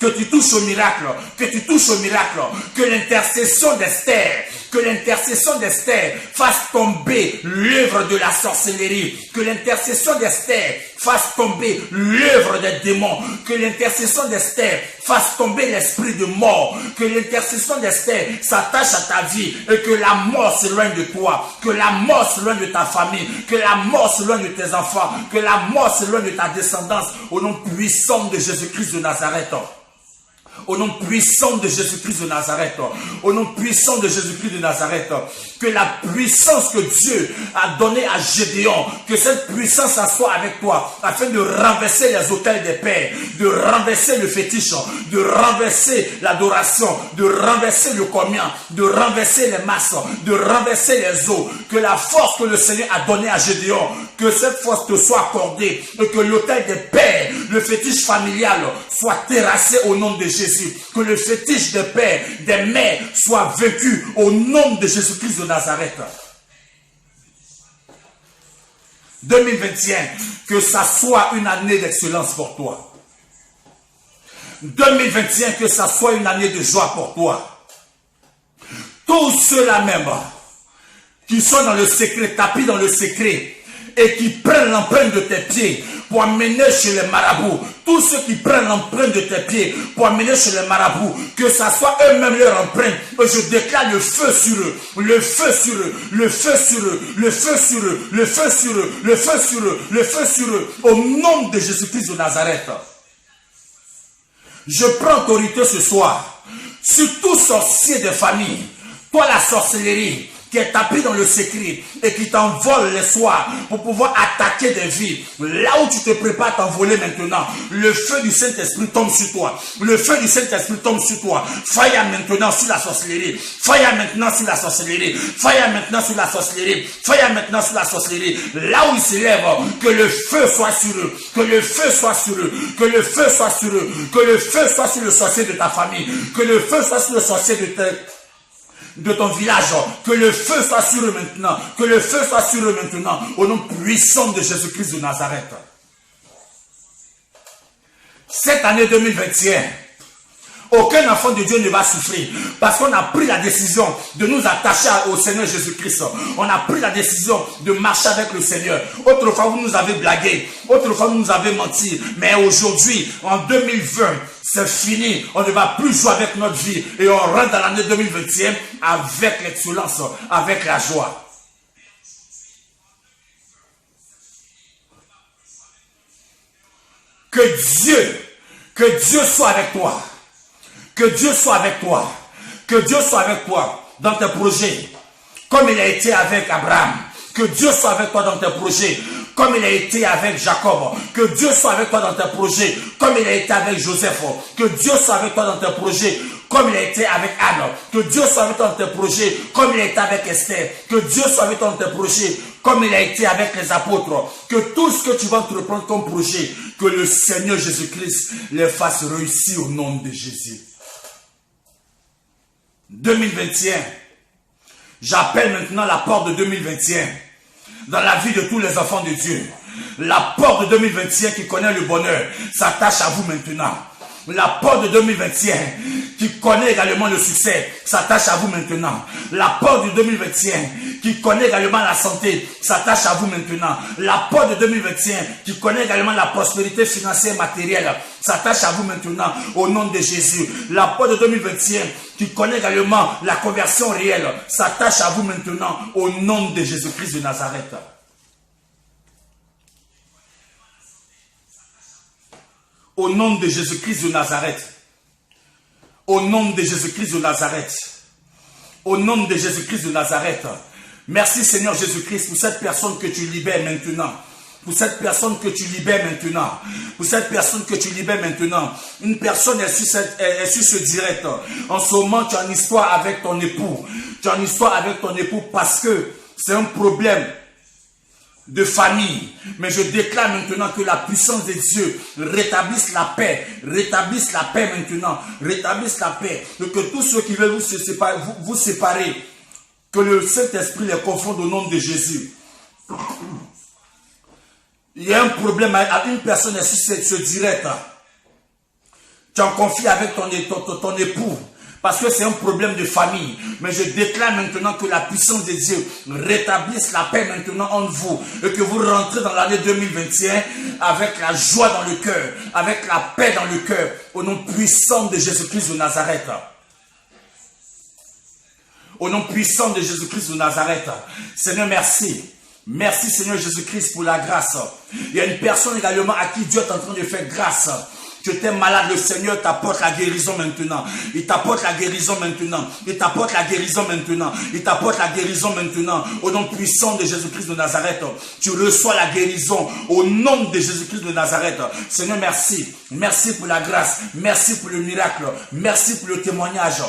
Que tu touches au miracle, que tu touches au miracle, que l'intercession d'Esther fasse tomber l'œuvre de la sorcellerie, que l'intercession d'Esther fasse tomber l'œuvre des démons, que l'intercession d'Esther fasse tomber l'esprit de mort, que l'intercession d'Esther s'attache à ta vie et que la mort s'éloigne de toi, que la mort s'éloigne de ta famille, que la mort s'éloigne de tes enfants, que la mort s'éloigne de ta descendance, au nom puissant de Jésus-Christ de Nazareth. au nom puissant de Jésus-Christ de Nazareth, au nom puissant de Jésus-Christ de Nazareth, que la puissance que Dieu a donnée à Gédéon, que cette puissance soit avec toi, afin de renverser les autels des pères, de renverser le fétiche, de renverser l'adoration, de renverser le commun, de renverser les masses, de renverser les eaux, que la force que le Seigneur a donnée à Gédéon, que cette force te soit accordée, et que l'autel des pères, le fétiche familial, soit terrassé au nom de Jésus, que le fétiche des pères, des mères, soit vaincu au nom de Jésus-Christ de Nazareth. 2021, que ça soit une année d'excellence pour toi. 2021, que ça soit une année de joie pour toi. Tous ceux-là même qui sont dans le secret, tapis dans le secret, et qui prennent l'empreinte de tes pieds pour amener chez les marabouts, tous ceux qui prennent l'empreinte de tes pieds pour amener chez les marabouts, que ça soit eux-mêmes leur empreinte, je déclare le feu sur eux, le feu sur eux, le feu sur eux, le feu sur eux, le feu sur eux, le feu sur eux, le feu sur eux, au nom de Jésus-Christ de Nazareth. Je prends autorité ce soir sur tout sorcier de famille, toi la sorcellerie, qui est tapé dans le secret et qui t'envole les soirs pour pouvoir attaquer des vies. Là où tu te prépares à t'envoler maintenant, le feu du Saint-Esprit tombe sur toi. Le feu du Saint-Esprit tombe sur toi. Fire maintenant sur la sorcellerie. Fire maintenant sur la sorcellerie. Fire maintenant sur la sorcellerie. Fire maintenant sur la sorcellerie. Là où il s'élève, que le feu soit sur eux. Que le feu soit sur eux. Que le feu soit sur eux. Que le feu soit sur le sorcier de ta famille. Que le feu soit sur le sorcier de ton village, que le feu soit sur eux maintenant, que le feu soit sur eux maintenant, au nom puissant de Jésus-Christ de Nazareth. Cette année 2021, aucun enfant de Dieu ne va souffrir, parce qu'on a pris la décision de nous attacher au Seigneur Jésus-Christ. On a pris la décision de marcher avec le Seigneur. Autrefois, vous nous avez blagué, autrefois, vous nous avez menti, mais aujourd'hui, en 2020, c'est fini, on ne va plus jouer avec notre vie et on rentre dans l'année 2021 avec l'excellence, avec la joie. Que Dieu soit avec toi. Que Dieu soit avec toi. Que Dieu soit avec toi dans tes projets, comme il a été avec Abraham. Que Dieu soit avec toi dans tes projets, comme il a été avec Jacob. Que Dieu soit avec toi dans tes projets, comme il a été avec Joseph. Que Dieu soit avec toi dans tes projets, comme il a été avec Anne. Que Dieu soit avec toi dans tes projets, comme il a été avec Esther. Que Dieu soit avec toi dans tes projets, comme il a été avec les apôtres. Que tout ce que tu vas entreprendre comme projet, que le Seigneur Jésus-Christ les fasse réussir au nom de Jésus. 2021, j'appelle maintenant la porte de 2021 dans la vie de tous les enfants de Dieu. La porte de 2021 qui connaît le bonheur s'attache à vous maintenant. La porte de 2021 qui connaît également le succès s'attache à vous maintenant. La porte de 2021 qui connaît également la santé s'attache à vous maintenant. La porte de 2021 qui connaît également la prospérité financière et matérielle s'attache à vous maintenant au nom de Jésus. La porte de 2021 qui connaît également la conversion réelle s'attache à vous maintenant au nom de Jésus-Christ de Nazareth. Au nom de Jésus-Christ de Nazareth. Au nom de Jésus-Christ de Nazareth. Au nom de Jésus-Christ de Nazareth. Merci Seigneur Jésus-Christ pour cette personne que tu libères maintenant. Pour cette personne que tu libères maintenant. Pour cette personne que tu libères maintenant. Une personne est sur ce direct. En ce moment, tu as une histoire avec ton époux. Tu as une histoire avec ton époux parce que c'est un problème de famille. Mais je déclare maintenant que la puissance de Dieu rétablisse la paix maintenant, rétablisse la paix, et que tous ceux qui veulent vous séparer, que le Saint-Esprit les confonde au nom de Jésus. Il y a un problème à une personne sur ce direct. Tu es en conflit avec ton époux. Parce que c'est un problème de famille. Mais je déclare maintenant que la puissance de Dieu rétablisse la paix maintenant en vous. Et que vous rentrez dans l'année 2021 avec la joie dans le cœur. Avec la paix dans le cœur. Au nom puissant de Jésus-Christ de Nazareth. Au nom puissant de Jésus-Christ de Nazareth. Seigneur, merci. Merci Seigneur Jésus-Christ pour la grâce. Il y a une personne également à qui Dieu est en train de faire grâce. Tu Tu étais malade, le Seigneur t'apporte la guérison maintenant. Il t'apporte la guérison maintenant. Il t'apporte la guérison maintenant. Il t'apporte la guérison maintenant. Au nom puissant de Jésus-Christ de Nazareth, tu reçois la guérison au nom de Jésus-Christ de Nazareth. Seigneur, merci. Merci pour la grâce. Merci pour le miracle. Merci pour le témoignage.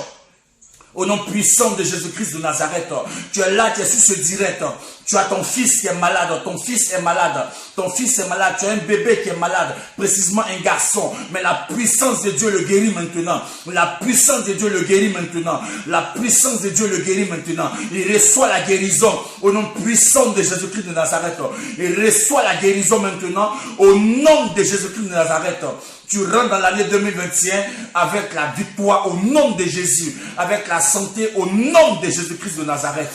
Au nom puissant de Jésus-Christ de Nazareth, tu es là, tu es sur ce direct. Tu as ton fils qui est malade, ton fils est malade, ton fils est malade, tu as un bébé qui est malade, précisément un garçon. Mais la puissance de Dieu le guérit maintenant. La puissance de Dieu le guérit maintenant. La puissance de Dieu le guérit maintenant. Il reçoit la guérison au nom puissant de Jésus-Christ de Nazareth. Il reçoit la guérison maintenant au nom de Jésus-Christ de Nazareth. Tu rentres dans l'année 2021 avec la victoire au nom de Jésus, avec la santé au nom de Jésus-Christ de Nazareth.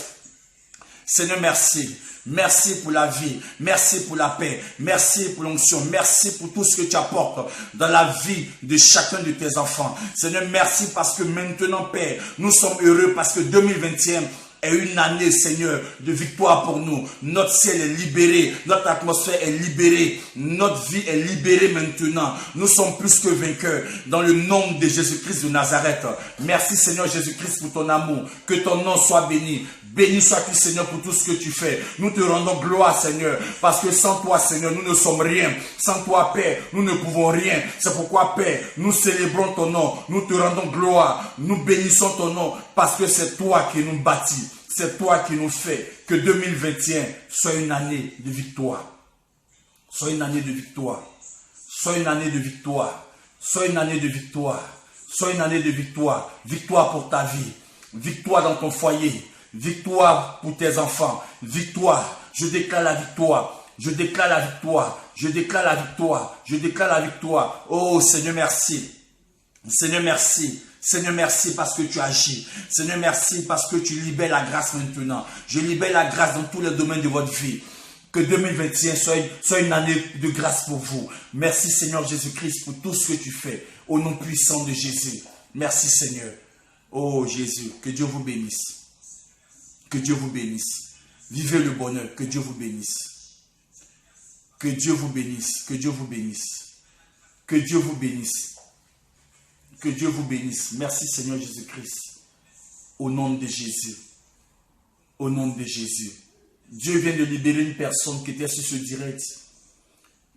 Seigneur, merci. Merci pour la vie, merci pour la paix, merci pour l'onction, merci pour tout ce que tu apportes dans la vie de chacun de tes enfants. Seigneur, merci parce que maintenant, Père, nous sommes heureux parce que 2021 est une année, Seigneur, de victoire pour nous. Notre ciel est libéré, notre atmosphère est libérée, notre vie est libérée maintenant. Nous sommes plus que vainqueurs dans le nom de Jésus-Christ de Nazareth. Merci, Seigneur Jésus-Christ, pour ton amour. Que ton nom soit béni. Béni sois-tu, Seigneur, pour tout ce que tu fais. Nous te rendons gloire, Seigneur, parce que sans toi, Seigneur, nous ne sommes rien. Sans toi, Père, nous ne pouvons rien. C'est pourquoi, Père, nous célébrons ton nom. Nous te rendons gloire. Nous bénissons ton nom parce que c'est toi qui nous bâtis. C'est toi qui nous fais que 2021 soit une année de victoire. Soit une année de victoire. Soit une année de victoire. Soit une année de victoire. Soit une année de victoire. Victoire pour ta vie. Victoire dans ton foyer. Victoire pour tes enfants. Victoire. Je déclare la victoire. Je déclare la victoire. Je déclare la victoire. Je déclare la victoire. Oh Seigneur, merci. Seigneur, merci. Seigneur, merci parce que tu agis. Seigneur, merci parce que tu libères la grâce maintenant. Je libère la grâce dans tous les domaines de votre vie. Que 2021 soit une année de grâce pour vous. Merci Seigneur Jésus-Christ pour tout ce que tu fais. Au nom puissant de Jésus. Merci Seigneur. Oh Jésus, que Dieu vous bénisse. Que Dieu vous bénisse. Vivez le bonheur. Que Dieu vous bénisse. Que Dieu vous bénisse. Que Dieu vous bénisse. Que Dieu vous bénisse. Que Dieu vous bénisse. Merci Seigneur Jésus-Christ. Au nom de Jésus. Au nom de Jésus. Dieu vient de libérer une personne qui était sur ce direct,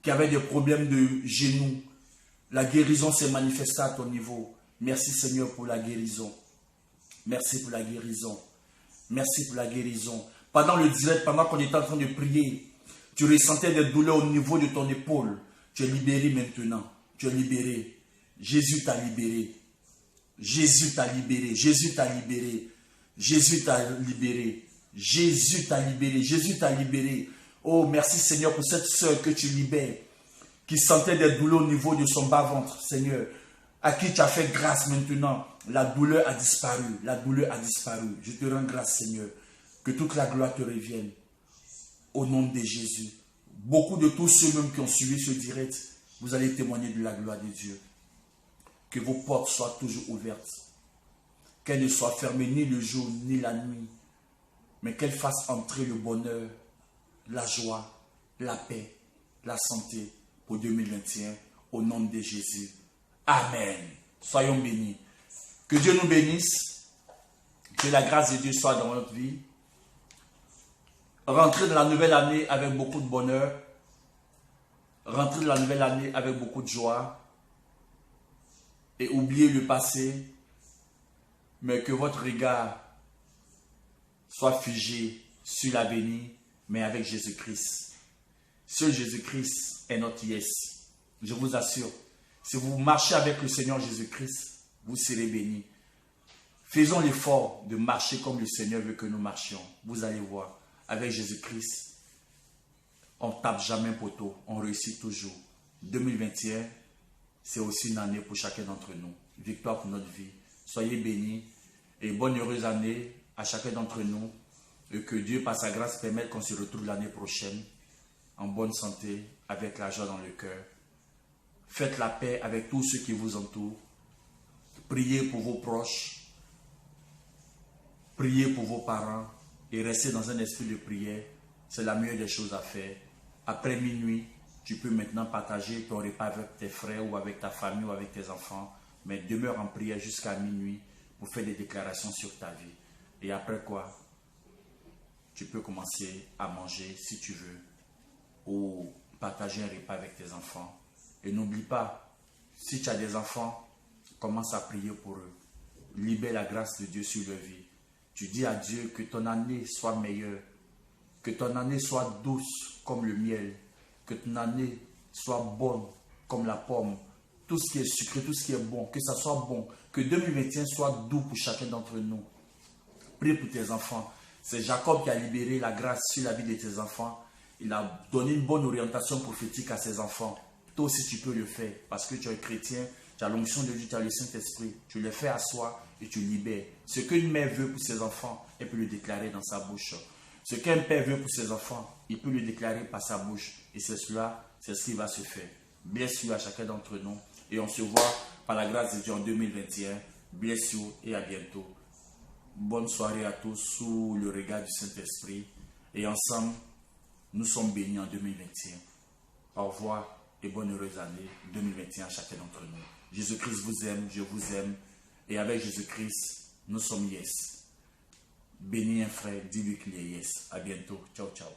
qui avait des problèmes de genoux. La guérison s'est manifestée à ton niveau. Merci Seigneur pour la guérison. Merci pour la guérison. Merci pour la guérison. Pendant le direct, pendant qu'on était en train de prier, tu ressentais des douleurs au niveau de ton épaule. Tu es libéré maintenant. Tu es libéré. Jésus t'a libéré. Jésus t'a libéré. Jésus t'a libéré. Jésus t'a libéré. Jésus t'a libéré. Jésus t'a libéré. Oh, merci Seigneur pour cette sœur que tu libères, qui sentait des douleurs au niveau de son bas-ventre, Seigneur, à qui tu as fait grâce maintenant. La douleur a disparu. La douleur a disparu. Je te rends grâce, Seigneur. Que toute la gloire te revienne. Au nom de Jésus. Beaucoup de tous ceux même qui ont suivi ce direct, vous allez témoigner de la gloire de Dieu. Que vos portes soient toujours ouvertes. Qu'elles ne soient fermées ni le jour ni la nuit. Mais qu'elles fassent entrer le bonheur, la joie, la paix, la santé pour 2021. Au nom de Jésus. Amen. Soyons bénis. Que Dieu nous bénisse. Que la grâce de Dieu soit dans notre vie. Rentrez dans la nouvelle année avec beaucoup de bonheur. Rentrez dans la nouvelle année avec beaucoup de joie. Et oubliez le passé. Mais que votre regard soit figé sur l'avenir, mais avec Jésus-Christ. Seul Jésus-Christ est notre yes. Je vous assure, si vous marchez avec le Seigneur Jésus-Christ, vous serez bénis. Faisons l'effort de marcher comme le Seigneur veut que nous marchions. Vous allez voir, avec Jésus-Christ, on ne tape jamais poteau, on réussit toujours. 2021, c'est aussi une année pour chacun d'entre nous. Victoire pour notre vie. Soyez bénis et bonne heureuse année à chacun d'entre nous. Et que Dieu, par sa grâce, permette qu'on se retrouve l'année prochaine en bonne santé, avec la joie dans le cœur. Faites la paix avec tous ceux qui vous entourent. Priez pour vos proches. Priez pour vos parents. Et restez dans un esprit de prière. C'est la meilleure des choses à faire. Après minuit, tu peux maintenant partager ton repas avec tes frères ou avec ta famille ou avec tes enfants. Mais demeure en prière jusqu'à minuit pour faire des déclarations sur ta vie. Et après quoi, tu peux commencer à manger si tu veux ou partager un repas avec tes enfants. Et n'oublie pas, si tu as des enfants, commence à prier pour eux. Libère la grâce de Dieu sur leur vie. Tu dis à Dieu que ton année soit meilleure, que ton année soit douce comme le miel, que ton année soit bonne comme la pomme, tout ce qui est sucré, tout ce qui est bon, que ça soit bon, que 2021 soit doux pour chacun d'entre nous. Prie pour tes enfants. C'est Jacob qui a libéré la grâce sur la vie de tes enfants. Il a donné une bonne orientation prophétique à ses enfants. Toi aussi tu peux le faire parce que tu es chrétien, tu as l'onction de Dieu, tu as le Saint-Esprit. Tu le fais à soi et tu libères. Ce qu'une mère veut pour ses enfants, elle peut le déclarer dans sa bouche. Ce qu'un père veut pour ses enfants, il peut le déclarer par sa bouche. Et c'est cela, c'est ce qui va se faire. Bless you à chacun d'entre nous. Et on se voit par la grâce de Dieu en 2021. Bless you et à bientôt. Bonne soirée à tous sous le regard du Saint-Esprit. Et ensemble, nous sommes bénis en 2021. Au revoir et bonne heureuse année 2021 à chacun d'entre nous. Jésus-Christ vous aime, je vous aime. Et avec Jésus-Christ, nous sommes yes. Bénis un frère, dis-lui qu'il est yes. À bientôt. Ciao, ciao.